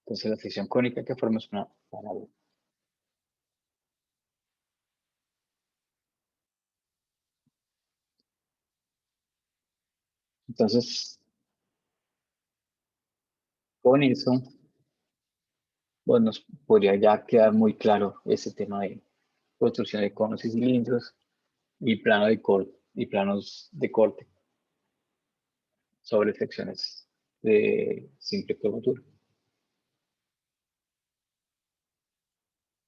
Entonces la sección cónica que forma es una parábola. Entonces, con eso, bueno, nos podría ya quedar muy claro ese tema de construcción de conos y cilindros y plano de corte y planos de corte sobre secciones de simple curvatura.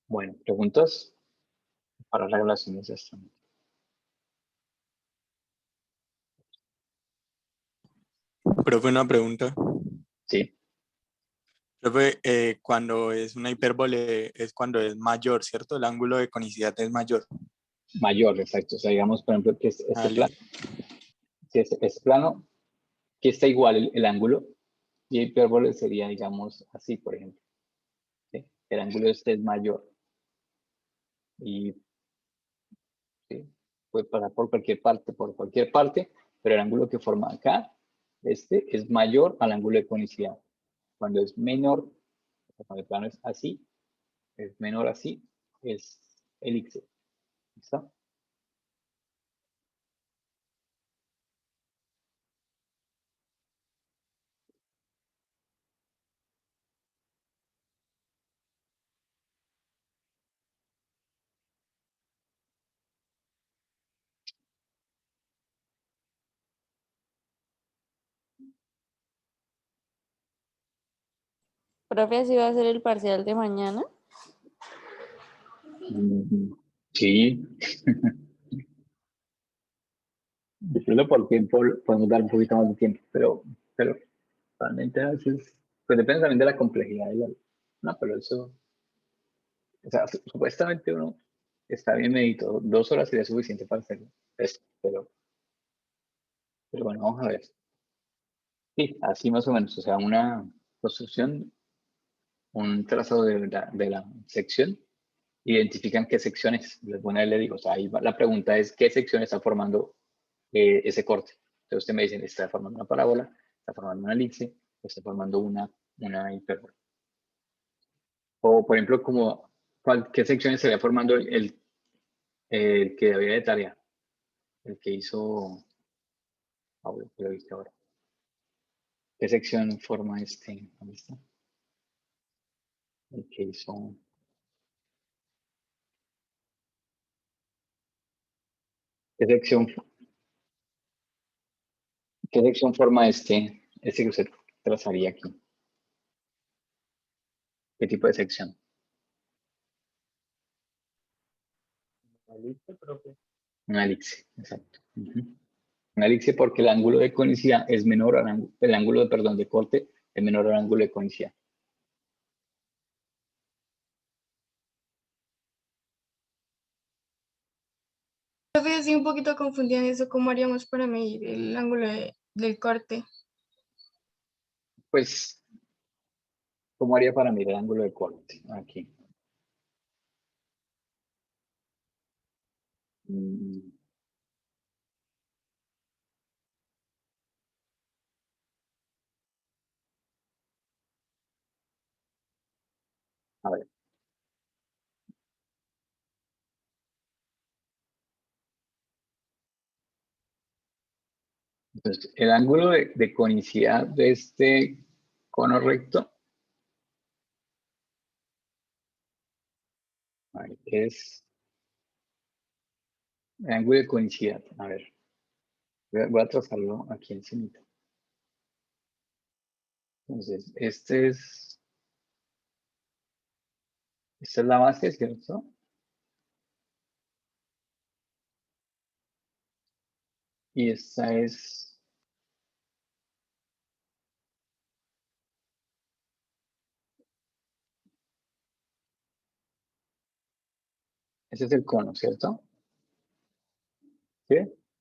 Bueno, preguntas para las relaciones de esta. Profe, una pregunta. Sí, Profe, cuando es una hipérbole es cuando es mayor, ¿cierto? El ángulo de conicidad es mayor. mayor, exacto. O sea, digamos, por ejemplo, que este Listo. plano, si este plano, que está igual el ángulo, y el hipérbole sería, digamos, así, por ejemplo. ¿Sí? El ángulo este es mayor. Y ¿sí? Puede pasar por cualquier parte, pero el ángulo que forma acá, este, es mayor al ángulo de conicidad. Cuando es menor, cuando el plano es así, es menor así, es elipse. ¿Listo? Profe, ¿así va a ser el parcial de mañana? Sí. Decirlo por tiempo, podemos dar un poquito más de tiempo, pero realmente a veces, pues depende también de la complejidad de la. No, pero eso, o sea, supuestamente uno está bien meditado, 2 horas sería suficiente para hacerlo, pero bueno, vamos a ver. Sí, así más o menos, o sea, una construcción, un trazo de la sección, identifican qué secciones, les pone, le digo, o sea, ahí la pregunta es qué sección está formando ese corte. Entonces usted me dice, está formando una parábola, está formando una elipse, está formando una hipérbola. O por ejemplo, como, ¿qué secciones estaría formando el que había de tarea? El que hizo, que lo viste ahora. ¿Qué sección forma este? ¿Dónde está? el que hizo. ¿Qué sección forma este que usted trazaría aquí? ¿Qué tipo de sección? Una elipse, exacto. Una elipse porque el ángulo de conicidad es menor al el ángulo de corte es menor al ángulo de conicidad. Profe, estoy un poquito confundida en eso. ¿Cómo haríamos para medir el ángulo del corte? Pues, ¿cómo haría para medir el ángulo de corte? Aquí. A ver. Entonces, el ángulo de conicidad de este cono recto es el ángulo de conicidad. A ver, voy a trazarlo aquí encima. Entonces, esta es la base, ¿cierto? Y esta es ese es el cono, ¿cierto? ¿Sí?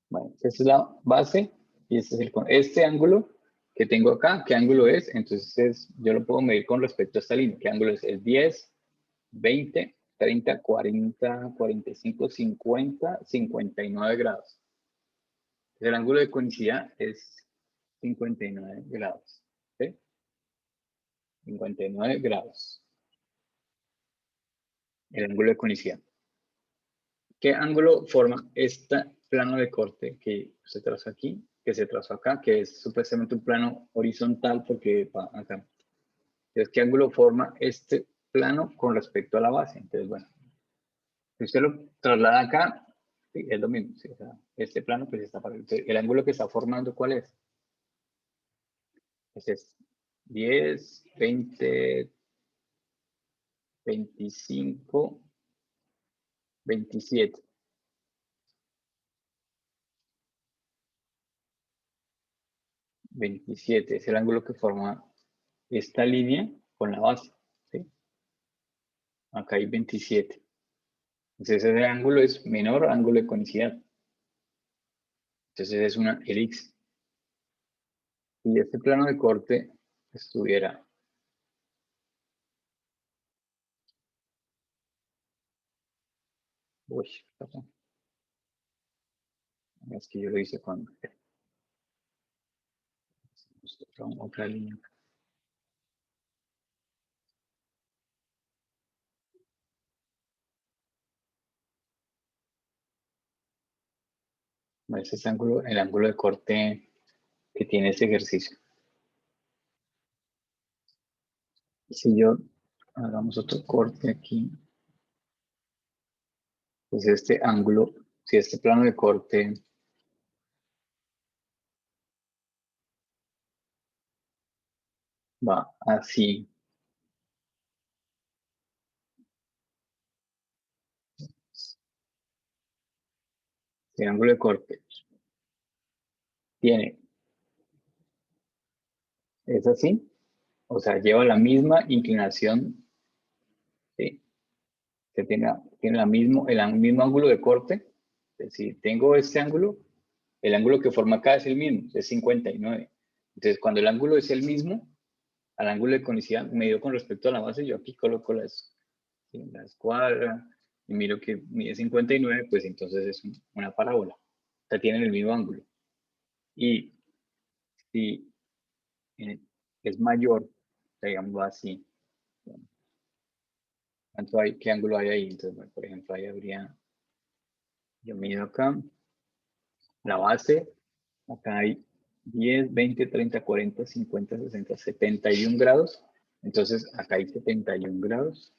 Bueno, esta es la base y este es el cono. Este ángulo que tengo acá, ¿qué ángulo es? Entonces, yo lo puedo medir con respecto a esta línea. ¿Qué ángulo es? Es 10, 20, 30, 40, 45, 50, 59 grados. El ángulo de conicidad es 59 grados. ¿Sí? 59 grados. El ángulo de conicidad. ¿Qué ángulo forma este plano de corte que se traza aquí, que se trazó acá, que es supuestamente un plano horizontal porque va acá? Entonces, ¿qué ángulo forma este plano con respecto a la base? Entonces, bueno, si usted lo traslada acá, sí, es lo mismo. Sí, o sea, este plano pues está para el ángulo que está formando, ¿cuál es? Ese es 10, 20, 25, 27. 27 es el ángulo que forma esta línea con la base. ¿Sí? Acá hay 27. Entonces ese ángulo es menor al ángulo de conicidad. Entonces es una elipse. Si este plano de corte estuviera uy, perdón. Es que yo lo hice con otra línea. Ese es el ángulo de corte que tiene este ejercicio. Si yo hagamos otro corte aquí, pues este ángulo, si este plano de corte va así, el ángulo de corte es así, o sea, lleva la misma inclinación, ¿sí? Que tiene el mismo ángulo de corte. Si tengo este ángulo, el ángulo que forma acá es el mismo, es 59. Entonces, cuando el ángulo es el mismo, al ángulo de conicidad medido con respecto a la base, yo aquí coloco la escuadra y miro que mide 59, pues entonces es una parábola. O sea, tienen el mismo ángulo. Y si es mayor, digamos así, ¿qué ángulo hay ahí? Entonces, bueno, por ejemplo, ahí habría, yo mido acá, la base, acá hay 10, 20, 30, 40, 50, 60, 71 grados. Entonces, acá hay 71 grados.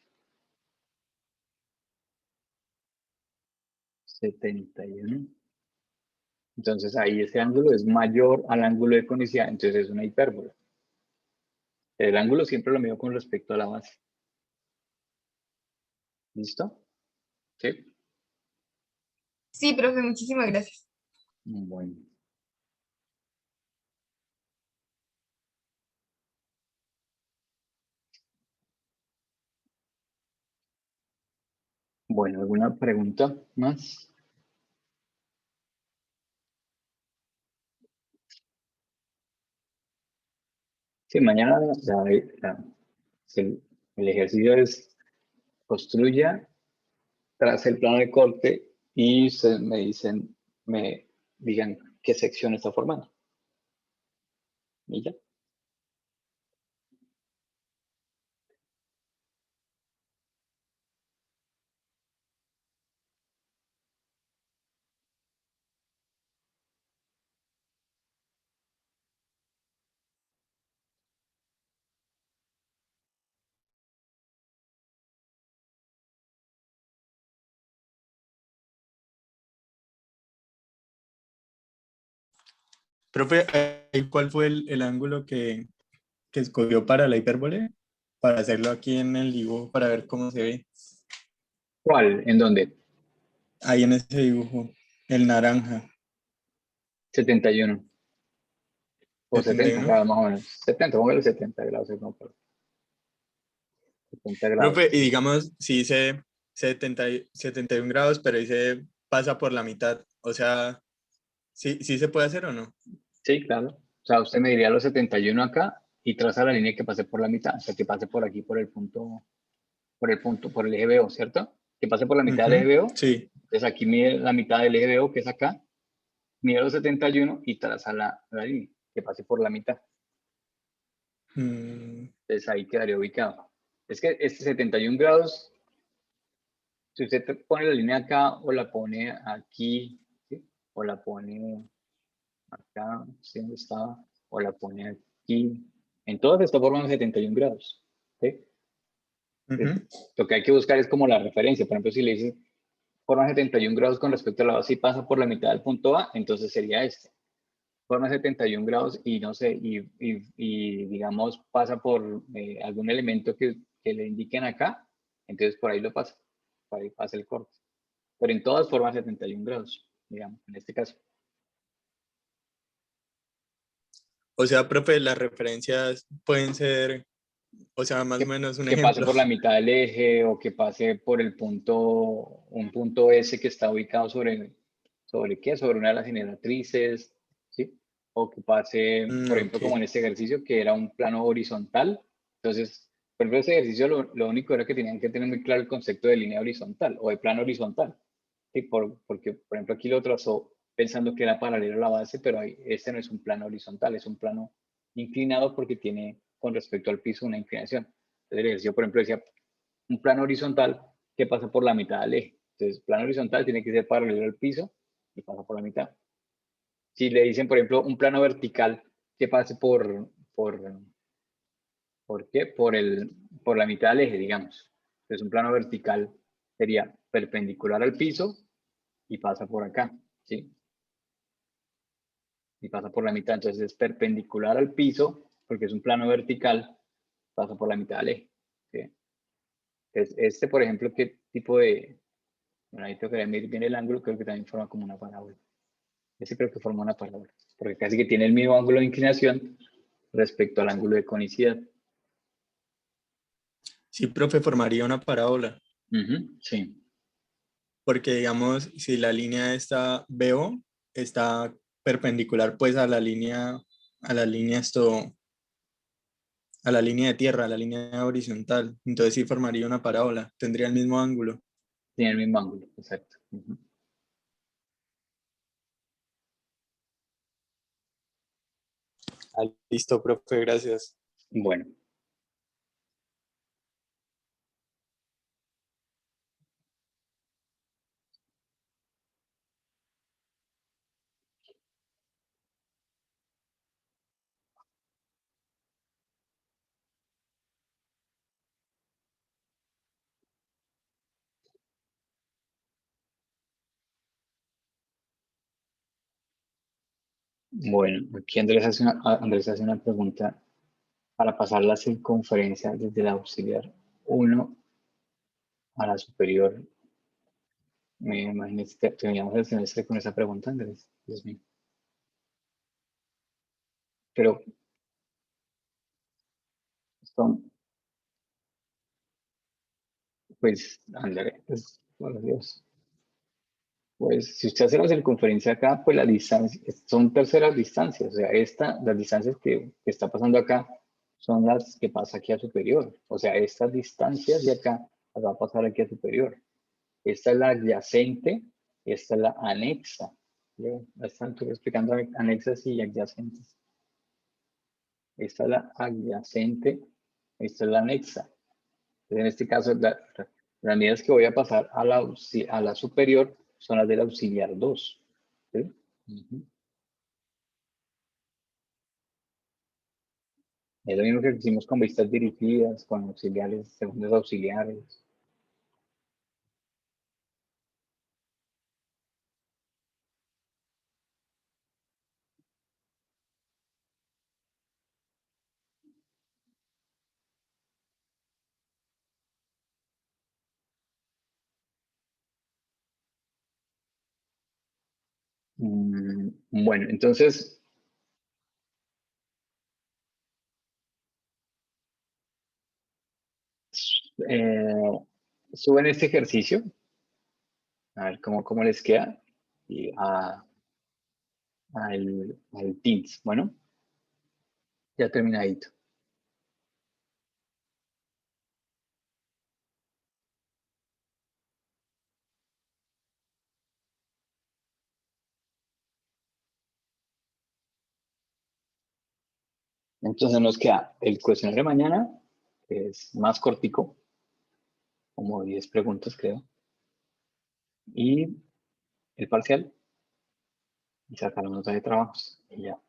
71. Entonces, ahí ese ángulo es mayor al ángulo de conicidad, entonces es una hipérbola. El ángulo siempre lo mido con respecto a la base. ¿Listo? ¿Sí? Sí, profe, muchísimas gracias. Bueno. Bueno, ¿alguna pregunta más? Sí, mañana el ejercicio es construya, trace el plano de corte y me digan qué sección está formando. Y ya. Profe, ¿cuál fue el ángulo que escogió para la hipérbole? Para hacerlo aquí en el dibujo, para ver cómo se ve. ¿Cuál? ¿En dónde? Ahí en ese dibujo, el naranja. 71. O 70 71. grados más o menos. 70, póngale 70 grados. No, pero 70 Profe, y grados. digamos, si dice 71 grados, pero dice pasa por la mitad. O sea, ¿sí se puede hacer o no? Sí, claro. O sea, usted me diría los 71 acá y traza la línea que pase por la mitad. O sea, que pase por aquí, por el eje BO, ¿cierto? Que pase por la mitad del eje Ujú, BO. sí. Entonces aquí mide la mitad del eje BO, que es acá. Mide los 71 y traza la línea que pase por la mitad. Mm, Entonces ahí quedaría ubicado. Es que este 71 grados, si usted pone la línea acá o la pone aquí, ¿sí? O la pone acá, ¿sí? ¿Dónde estaba? O la pone aquí. En todas está formando 71 grados. ¿Sí? ujú. Lo que hay que buscar es como la referencia. Por ejemplo, si le dice forma 71 grados con respecto a la base y pasa por la mitad del punto A, entonces sería este. Forma 71 grados y no sé, y digamos pasa por algún elemento que le indiquen acá, entonces por ahí lo pasa, por ahí pasa el corte. Pero en todas formas 71 grados, digamos, en este caso. O sea, profe, las referencias pueden ser, o sea, más o Que, menos un que pase ejemplo. por la mitad del eje o que pase por el punto, un punto S que está ubicado ¿sobre qué? Sobre una de las generatrices, ¿sí? O que pase, por ejemplo, como Ok. en este ejercicio, que era un plano horizontal. Entonces, por ejemplo, ese ejercicio lo único era que tenían que tener muy claro el concepto de línea horizontal o de plano horizontal. ¿Sí? Porque, por ejemplo, aquí lo trazó pensando que era paralelo a la base, pero este no es un plano horizontal, es un plano inclinado porque tiene con respecto al piso una inclinación. Entonces, el ejercicio, por ejemplo, decía un plano horizontal que pasa por la mitad del eje. Entonces, plano horizontal tiene que ser paralelo al piso y pasa por la mitad. Si le dicen, por ejemplo, un plano vertical que pase ¿por qué? Por la mitad del eje, digamos. Entonces, un plano vertical sería perpendicular al piso y pasa por acá, ¿sí? Y pasa por la mitad. Entonces, es perpendicular al piso porque es un plano vertical, pasa por la mitad del eje, ¿sí? Entonces, este, por ejemplo, ¿qué tipo de, bueno, ahí tocaría medir bien el ángulo, creo que también forma como una parábola. Ese creo que forma una parábola, porque casi que tiene el mismo ángulo de inclinación respecto al ángulo de conicidad. Sí, profe, formaría una parábola. Sí, Porque, digamos, si la línea esta BO está perpendicular, pues a la línea a la línea de tierra, a la línea horizontal. Entonces sí formaría una parábola, tendría el mismo ángulo. tiene el mismo ángulo, exacto. Ah, listo, profe, gracias. Bueno, Bueno, aquí Andrés hace una pregunta para pasar la circunferencia desde la auxiliar 1 a la superior. Me imagino que terminamos el semestre con esa pregunta, Andrés. Dios mío. Pero son, pues, Andrés, pues, por Dios. Pues si usted hace la circunferencia acá, pues la distancia, son terceras distancias. O sea, las distancias que está pasando acá son las que pasa aquí a superior. O sea, estas distancias de acá las va a pasar aquí a superior. Esta es la adyacente, esta es la anexa. Yo estoy explicando anexas y adyacentes. Esta es la adyacente, esta es la anexa. Entonces, en este caso, las medidas que voy a pasar a la superior son las del auxiliar 2. ¿Sí? Ujú. Es lo mismo que hicimos con vistas dirigidas, con auxiliares, segundos auxiliares. Bueno, entonces, eh, suben este ejercicio, a ver cómo les queda, y al Teams. Bueno, ya terminadito. Entonces nos queda el cuestionario de mañana, que es más cortico, como 10 preguntas creo, y el parcial, y sacar una nota de trabajos, y ya.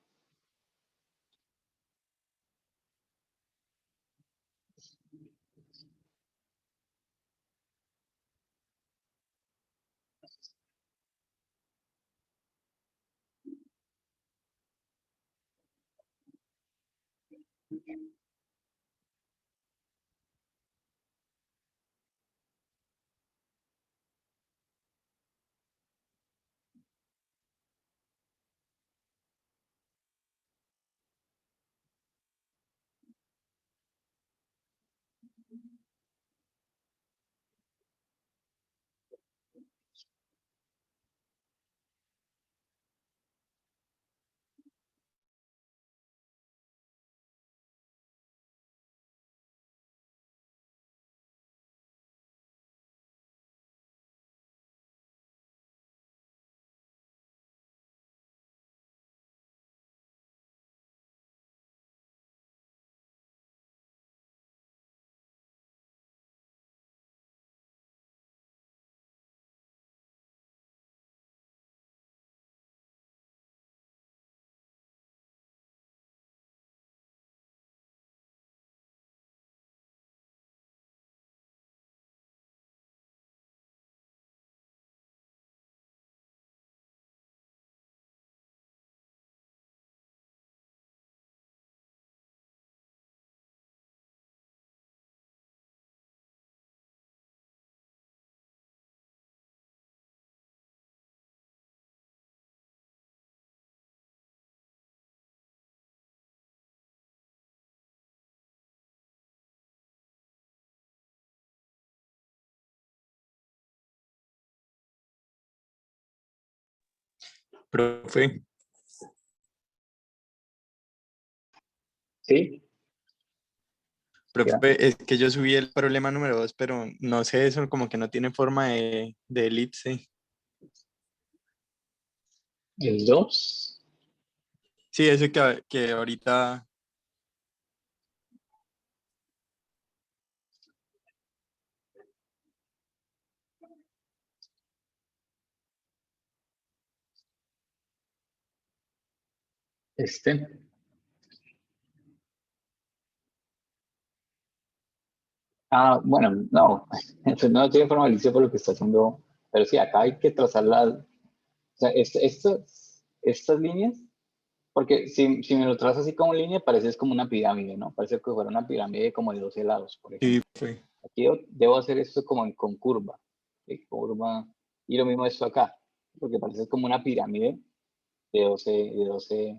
Profe, ¿Sí? Ya. profe, es que yo subí el problema número 2, pero no sé, eso como que no tiene forma de elipse. El 2. Sí, eso que ahorita, Este. Bueno, no, entonces no tiene forma de elipse por lo que está haciendo, pero sí, acá hay que trazar o sea, estas líneas Porque si me lo trazo así como línea, parece es como una pirámide, ¿no? Parece que fuera una pirámide como de 12 lados, por ejemplo. Sí, profe. Aquí debo hacer esto como con curva. ¿Sí? Curva. Y lo mismo esto acá, porque parece como una pirámide de 12, de 12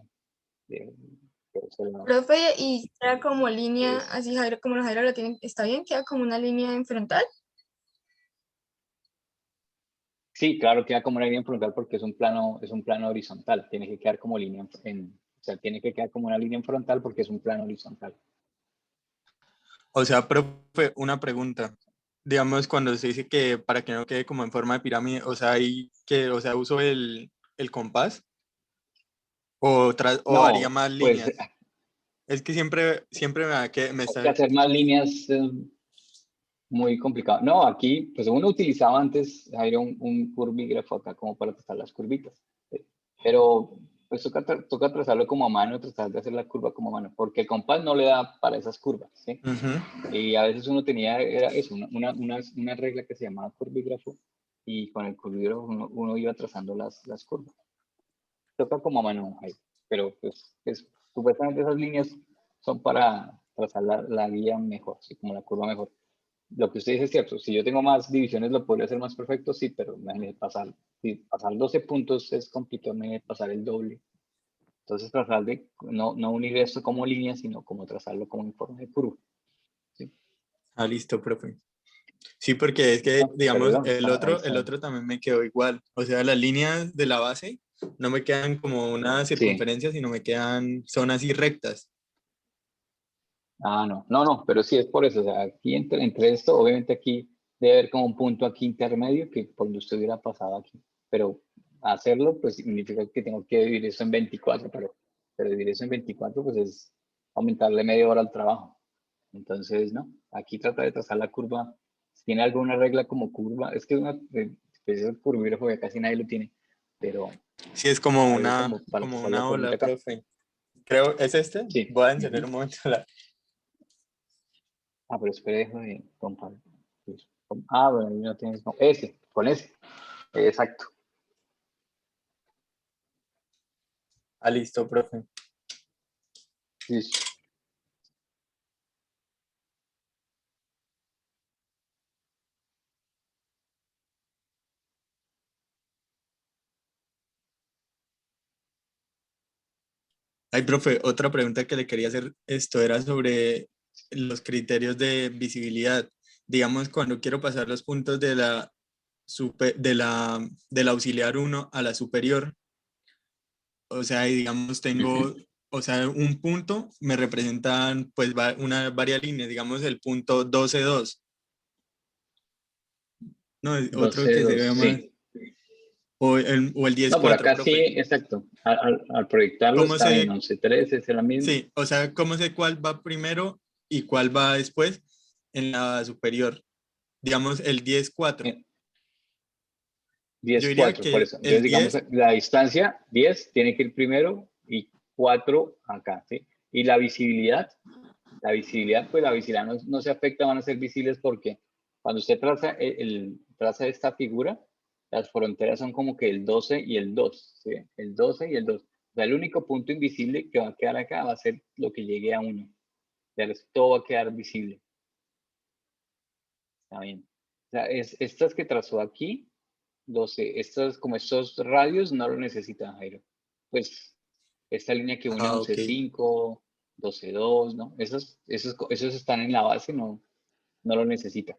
lados. Profe, y queda como línea, Es- así Jairo, como los Jairo lo tienen, ¿está bien? ¿Queda como una línea en frontal? Sí, claro, queda como una línea frontal porque es un plano horizontal. Tiene que quedar como línea o sea, tiene que quedar como una línea en frontal porque es un plano horizontal. O sea, profe, una pregunta. Digamos, cuando se dice que para que no quede como en forma de pirámide, o sea, o sea, uso el compás o haría No, más pues líneas. Es que siempre me hay que está... hacer más líneas muy complicado. No, aquí, pues uno utilizaba antes, Jairo, un curvígrafo acá como para trazar las curvitas. ¿Sí? Pero pues toca trazarlo como a mano, tratar de hacer la curva como a mano, porque el compás no le da para esas curvas, ¿sí? Ujú. Y a veces uno tenía, era eso, una regla que se llamaba curvígrafo, y con el curvígrafo uno iba trazando las curvas. Toca como a mano, Jairo, pero pues supuestamente esas líneas son para trazar la guía mejor, ¿sí? Como la curva mejor. Lo que usted dice es cierto, si yo tengo más divisiones lo podría hacer más perfecto, sí, pero imagínese pasar 12 puntos es complicado, imagínese pasar el doble. Entonces tratar de no unir esto como línea, sino como trazarlo como en forma de curva. ¿Sí? Ah, listo, profe. Sí, porque es que, No, pero digamos, no, ahí el está. otro también me quedó igual. O sea, las líneas de la base no me quedan como una Sí. circunferencia, sino me quedan, son así rectas. Ah, no, pero sí es por eso. O sea, aquí entre esto, obviamente aquí debe haber como un punto aquí intermedio que por donde usted hubiera pasado aquí. Pero hacerlo, pues significa que tengo que dividir eso en 24, pero dividir eso en 24, pues es aumentarle media hora al trabajo. Entonces, no, aquí trata de trazar la curva. Si tiene alguna regla como curva, es que es el curvígrafo que casi nadie lo tiene, pero Sí, es algo como para como trazar la una curvita ola, acá. profe. Creo, ¿es este? Sí. Voy a encender Ujú. un momento Ah, pero espere, dejo de compartir. Ah, bueno, ahí no tienes. No, ese, con ese. Exacto. Ah, listo, profe. Listo. Ay, profe, otra pregunta que le quería hacer, esto era sobre los criterios de visibilidad. Digamos, cuando quiero pasar los puntos de del auxiliar uno a la superior, o sea, y digamos, tengo, Ujú. o sea, un punto me representan pues varias líneas, digamos el punto 12,2, ¿no? Otro 12, que se 2, vea más, sí. o el diez No, por cuatro, acá sí, profe. exacto. Al proyectarlo ¿Cómo está bien. sé? 11, 3 es la misma. Sí, o sea, ¿cómo sé cuál va primero y cuál va después en la superior? Digamos, el 10,4. 10, Yo diría 4, por que eso. Entonces, el digamos, 10, la distancia, 10 tiene que ir primero y 4 acá, ¿sí? Y pues la visibilidad no se afecta, van a ser visibles porque cuando usted traza, traza esta figura, las fronteras son como que el 12 y el 2, ¿sí? El 12 y el 2. O sea, el único punto invisible que va a quedar acá va a ser lo que llegue a 1. De resto, todo va a quedar visible. Está bien. O sea, estas que trazó aquí, 12, como estos radios no lo necesitan, Jairo. Pues esta línea que une ah, ok. 11.5, 12.2, ¿no? Esos están en la base, no lo necesita.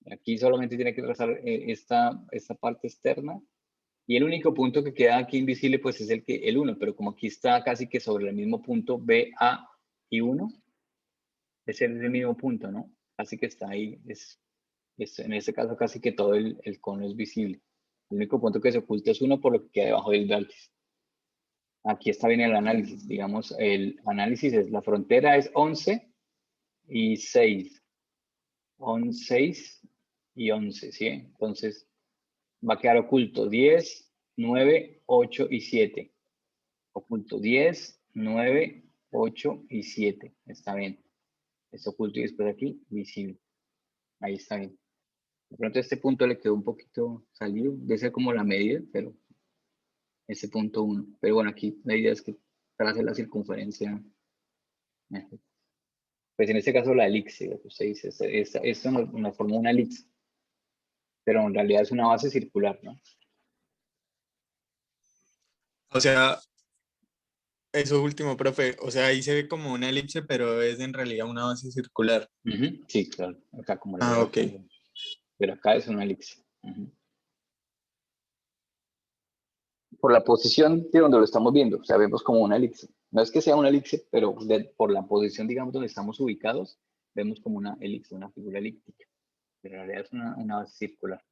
Aquí solamente tiene que trazar esta parte externa. Y el único punto que queda aquí invisible, pues es el 1, pero como aquí está casi que sobre el mismo punto, B, A y 1, ese es el mismo punto, ¿no? Así que está ahí, en este caso casi que todo el cono es visible. El único punto que se oculta es 1 por lo que queda debajo del vértice. Aquí está bien el análisis, digamos, el análisis es, la frontera es 11 y 6, 6 y 11, ¿sí? Entonces va a quedar oculto 10, 9, 8 y 7. Oculto 10, 9, 8 y 7. Está bien. Es oculto y después aquí visible. Ahí está bien. De pronto este punto le quedó un poquito salido. Debe ser como la medida, pero ese punto 1. Pero bueno, aquí la idea es que trace la circunferencia. Pues en este caso la elipse, lo que usted dice, esto nos forma una elipse, pero en realidad es una base circular, ¿no? O sea, eso último, profe. O sea, ahí se ve como una elipse, pero es en realidad una base circular. Ujú, sí, claro, acá como la Ah, veo ok. acá, pero acá es una elipse. Ujú. Por la posición de donde lo estamos viendo, o sea, vemos como una elipse. No es que sea una elipse, pero por la posición, digamos, donde estamos ubicados, vemos como una elipse, una figura elíptica. Pero en realidad es una base circular.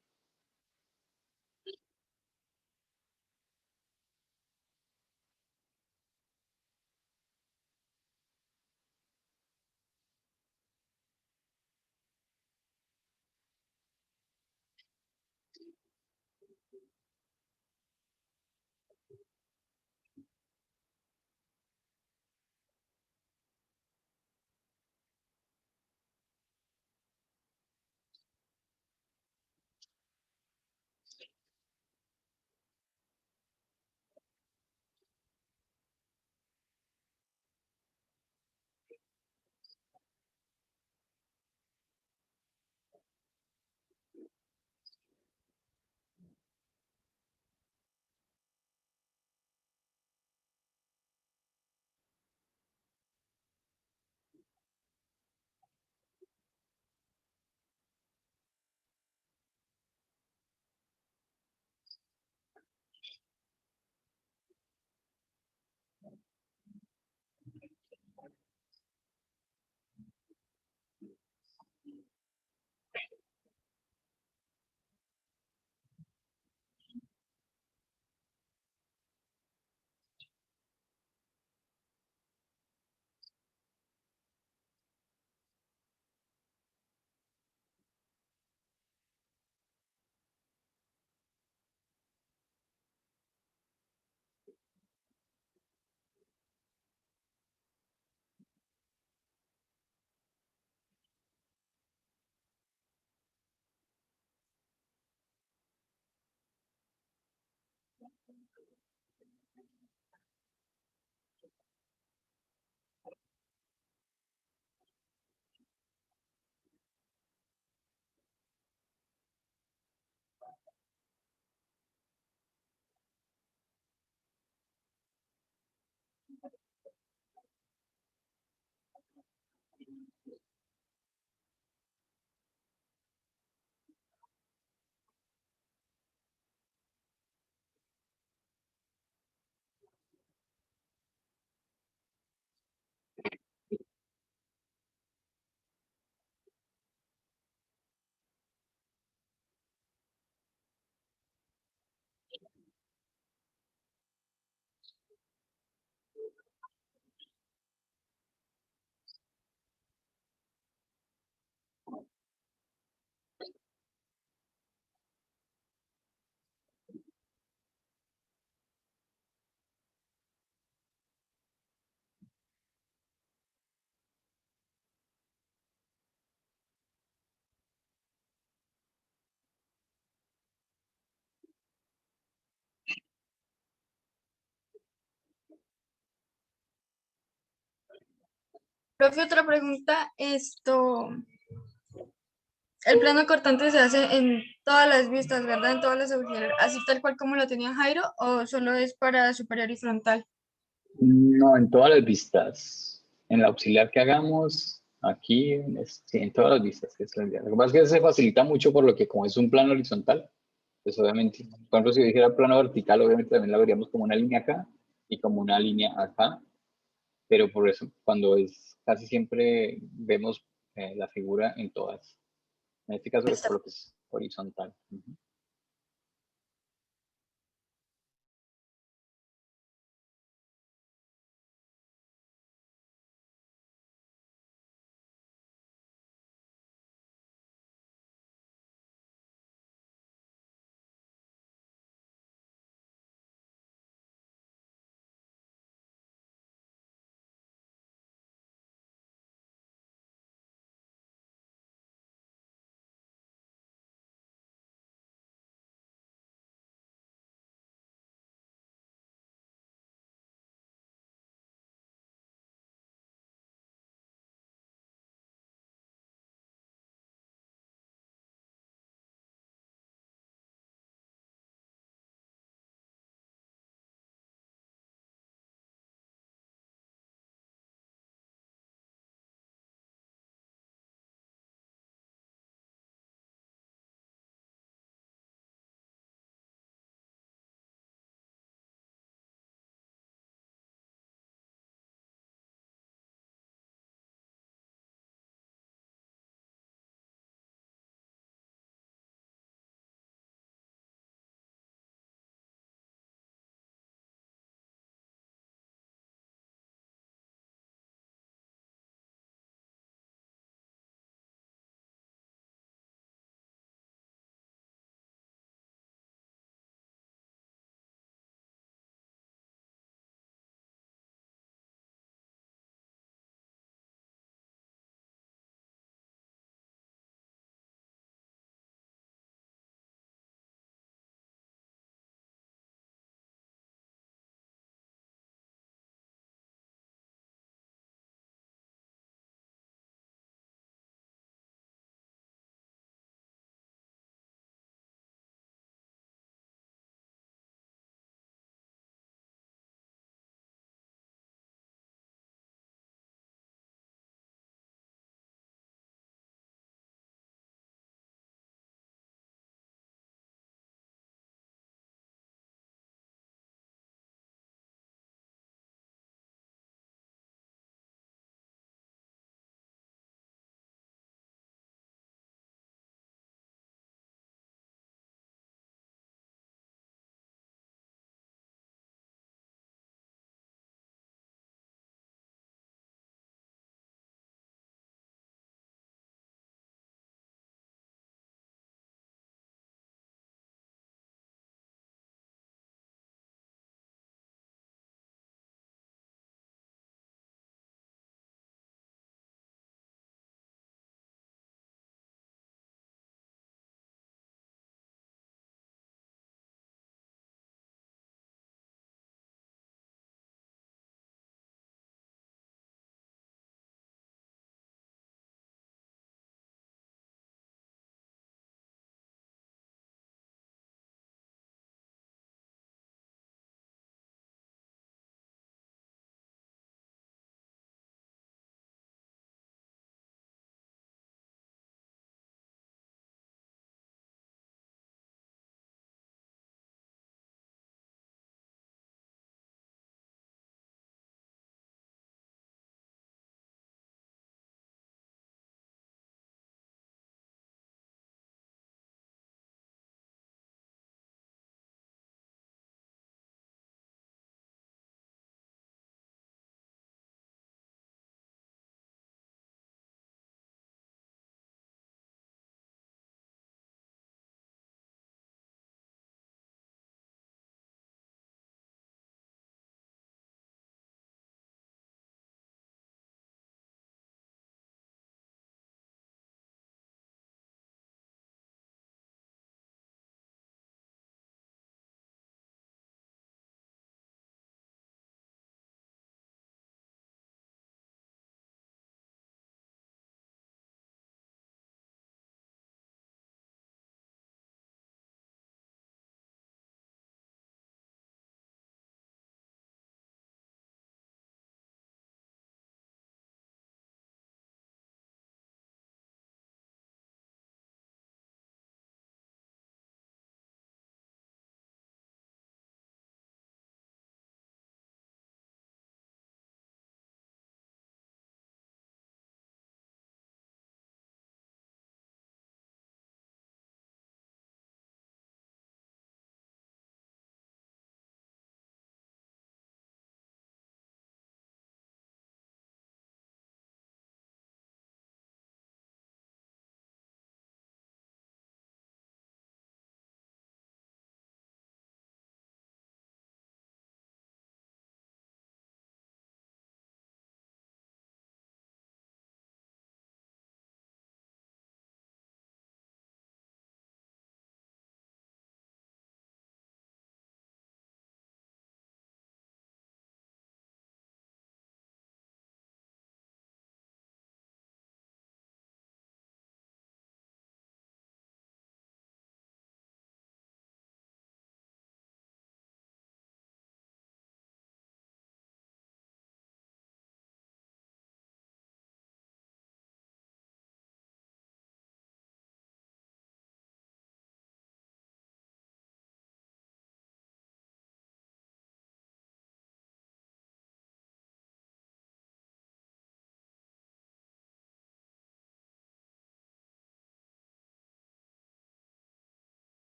Profe, otra pregunta, el plano cortante se hace en todas las vistas, ¿verdad? En todas las auxiliares, así tal cual como lo tenía Jairo, o solo es para superior y frontal. No, en todas las vistas. En la auxiliar que hagamos, aquí, sí, en todas las vistas. Que es la idea. Lo que pasa es que se facilita mucho por lo que como es un plano horizontal, pues obviamente, por ejemplo, si yo dijera plano vertical, obviamente también la veríamos como una línea acá y como una línea acá, pero por eso cuando es casi siempre vemos la figura en todas. En este caso es por lo que es horizontal. Ujú.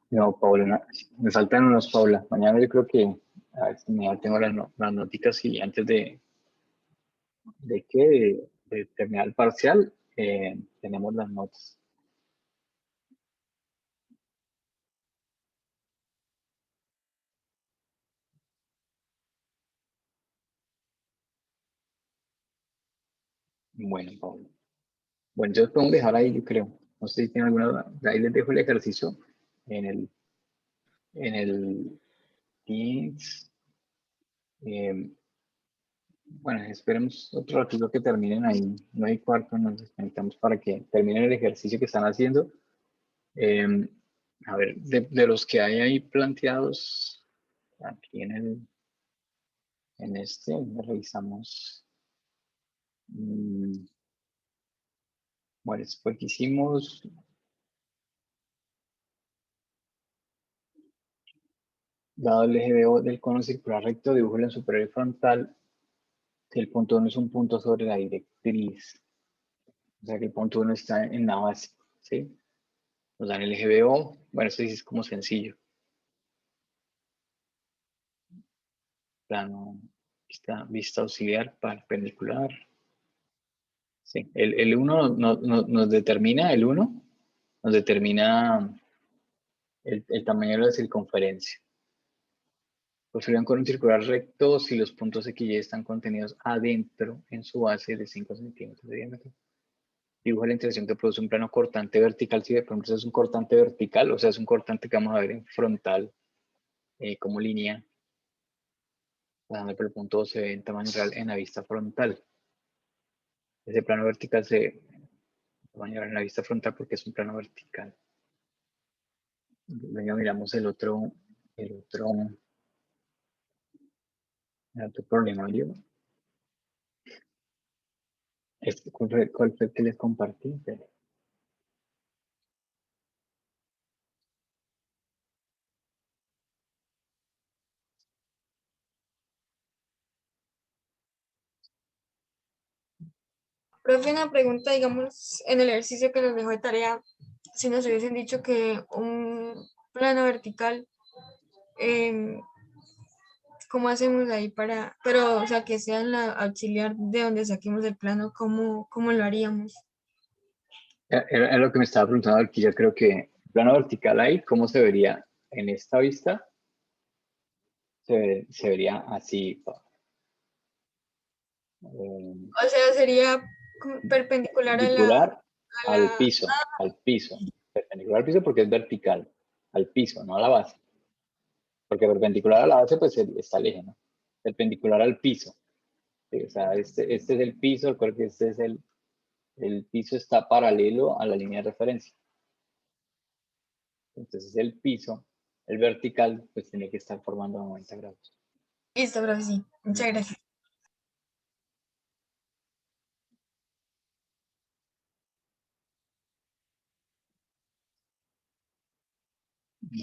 No, Paula, me faltan unos, Paula. Mañana yo creo que, a ver, mañana tengo las noticas y antes de terminar el parcial, tenemos las notas. Bueno, Paula. Bueno, entonces podemos dejar ahí, yo creo. No sé si tienen alguna duda. Ahí les dejo el ejercicio en el Teams. Bueno, esperemos otro ratito que terminen ahí. 9:15 nos desconectamos para que terminen el ejercicio que están haciendo. A ver, de los que hay ahí planteados aquí en este, revisamos. Bueno, después que hicimos. Dado el eje BO del cono circular recto, dibujo en superior y frontal. Que el punto 1 es un punto sobre la directriz. O sea que el punto 1 está en la base. ¿Sí? Nos dan el eje BO. Bueno, esto sí es como sencillo. Plano, vista auxiliar, perpendicular. Sí, el 1 nos determina, el 1 nos determina el tamaño de la circunferencia. Construyan con un circular recto si los puntos X y Y están contenidos adentro en su base de 5 centímetros de diámetro. Dibuja la intersección que produce un plano cortante vertical. Si de pronto es un cortante vertical, o sea, es un cortante que vamos a ver en frontal como línea, pasando por el punto 2 se ve en tamaño real en la vista frontal. Ese plano vertical se tamaño real en la vista frontal porque es un plano vertical. Venga, miramos el otro problema. ¿Cuál fue el que les compartí? Profe, una pregunta, digamos, en el ejercicio que nos dejó de tarea, si nos hubiesen dicho que un plano vertical, ¿cómo hacemos ahí para, pero, o sea, que sea en la auxiliar de donde saquemos el plano, ¿cómo lo haríamos? Era lo que me estaba preguntando aquí. Yo creo que plano vertical ahí, ¿cómo se vería en esta vista? Se vería así. O sea, sería perpendicular Perpendicular a al la, piso, perpendicular al piso porque es vertical, al piso, no a la base. Porque perpendicular a la base, pues está el eje, ¿no? Perpendicular al piso. Sí, o sea, este es el piso, recuerda que este es el piso está paralelo a la línea de referencia. Entonces el piso, el vertical, pues tiene que estar formando 90 grados. listo, profe, sí, muchas gracias.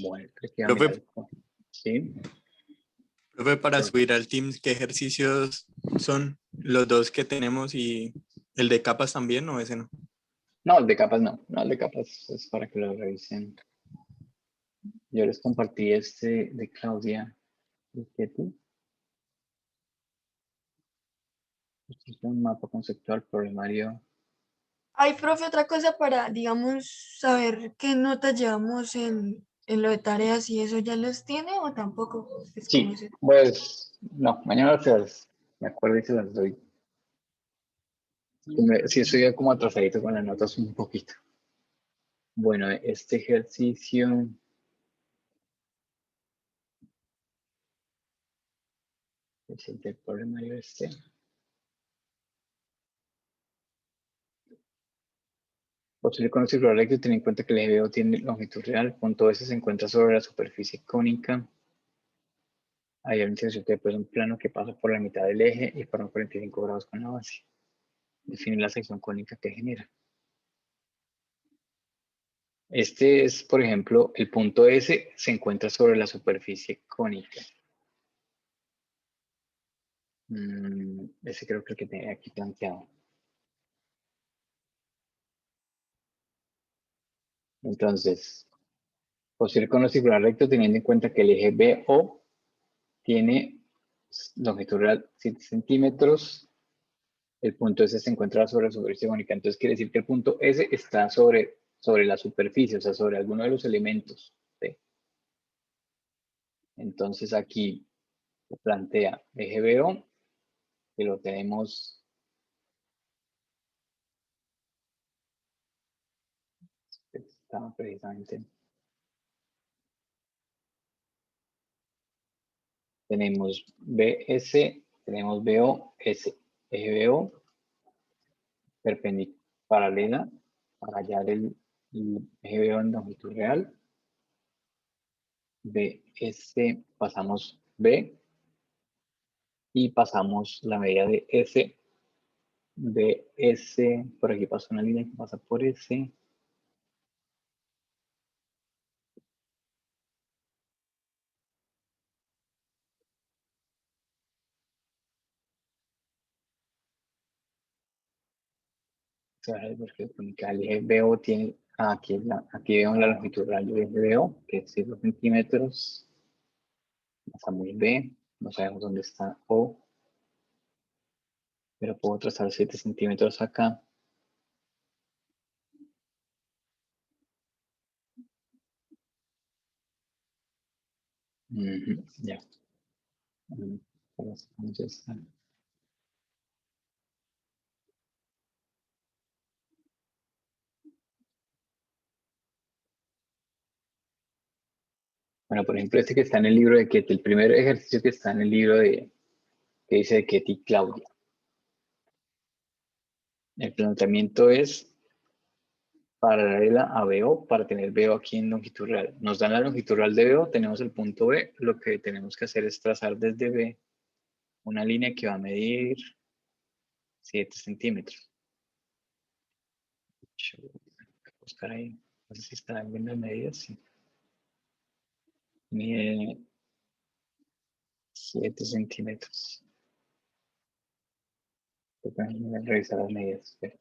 Bueno, creo que Profe, sí. profe, para subir al Teams, ¿qué ejercicios son los dos que tenemos y el de capas también o ese no? No, el de capas no. No, el de capas es para que lo revisen. Yo les compartí este de Claudia. Este es un mapa conceptual problemario. Ay, profe, otra cosa para, digamos, saber qué notas llevamos en lo de tareas y eso, ¿ya los tiene o tampoco? Es como Sí, pues no, mañana me acuerdo y se las doy. Sí, estoy ya como atrasadito con las notas un poquito. Bueno, este ejercicio es el del problemario este. Posible con el círculo recto, ten en cuenta que el eje BO tiene longitud real. El punto S se encuentra sobre la superficie cónica. Hay una intersección que es un plano que pasa por la mitad del eje y forma 45 grados con la base. Define la sección cónica que genera. Este es, por ejemplo, el punto S se encuentra sobre la superficie cónica. Ese creo que el que tenía aquí planteado. Entonces, Construir con los círculos rectos teniendo en cuenta que el eje BO tiene longitud real 7 centímetros. El punto S se encuentra sobre la superficie cónica. Entonces quiere decir que el punto S está sobre la superficie, o sea, sobre alguno de los elementos. ¿Sí? Entonces aquí se plantea eje BO, que lo tenemos. Está precisamente. Tenemos BS, tenemos BOS. Eje BO perpendicular, paralela, para hallar el eje BO en longitud real. BS, pasamos B y pasamos la medida de S. BS, por aquí pasa una línea que pasa por S. El eje BO tiene, aquí vemos la longitud real del eje BO, que es 5 centímetros. Pasamos B, no sabemos dónde está O, pero puedo trazar 7 centímetros acá. Ya. Entonces, bueno, por ejemplo, este que está en el libro de Ketty, el primer ejercicio que está en el libro que dice de Ketty y Claudia. El planteamiento es paralela a BO para tener BO aquí en longitud real. Nos dan la longitud real de BO, tenemos el punto B, lo que tenemos que hacer es trazar desde B una línea que va a medir 7 centímetros. Voy a buscar ahí, no sé si estarán viendo las medidas, sí. Mide 7 centímetros. Voy a revisar las medidas. Espera.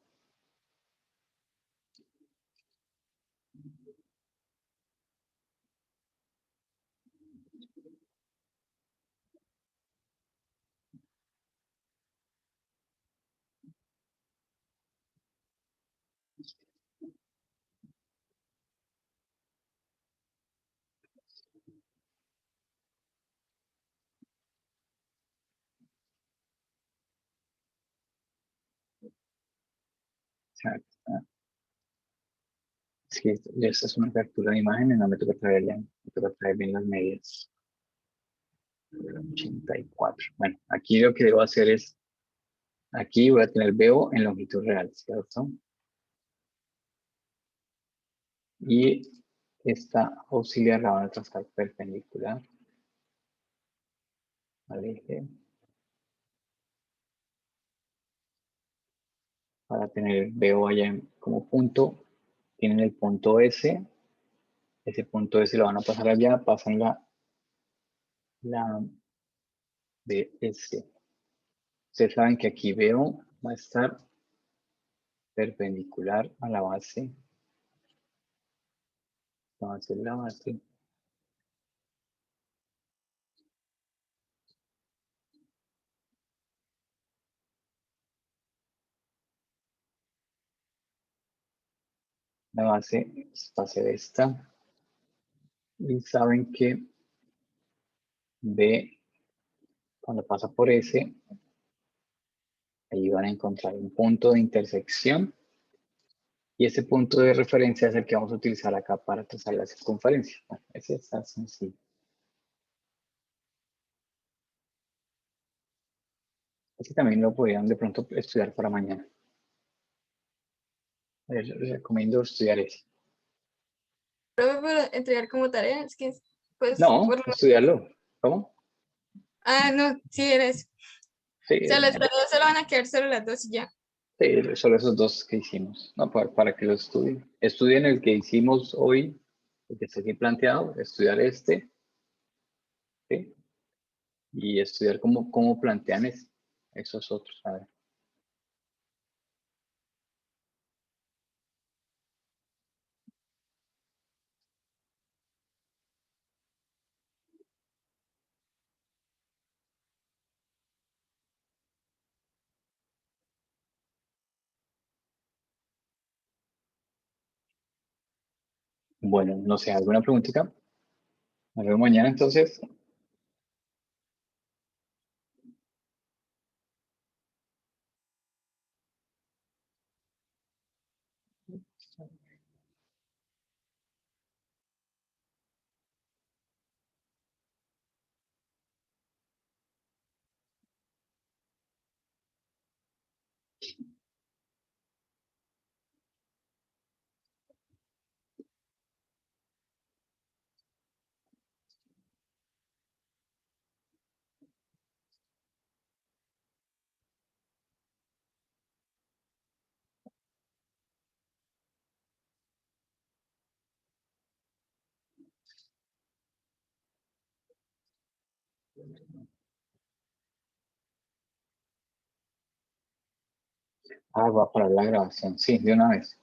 Es que esta es una captura de imagen y no me toca traer bien las medidas. 84. Bueno, aquí lo que debo hacer es, aquí voy a tener BO en longitud real, ¿cierto? Y esta auxiliar la van a trazar perpendicular al eje para tener BO allá como punto. Tienen el punto S. Ese punto S lo van a pasar allá, pasan la BS. Ustedes saben que aquí BO va a estar perpendicular a la base. Va a ser la base. La base va a ser esta. Y saben que B, cuando pasa por S, ahí van a encontrar un punto de intersección. Y ese punto de referencia es el que vamos a utilizar acá para trazar la circunferencia. Bueno, ese está sencillo. Ese también lo podrían de pronto estudiar para mañana. Les recomiendo estudiar ese. Profe, pero entregar como tarea, es que, pues, No, por lo estudiarlo. ¿Cómo? no, sí eres. Sí, O sea, las tareas solo van a quedar solo las dos y ya. sí, solo esos dos que hicimos. No, para que lo estudien. Estudien el que hicimos hoy, el que está aquí planteado, estudiar este. ¿Sí? Y estudiar cómo plantean esos otros. A ver. Bueno, no sé, ¿alguna preguntita? Nos vemos mañana entonces. Ah, va para la grabación. Sí, de una vez.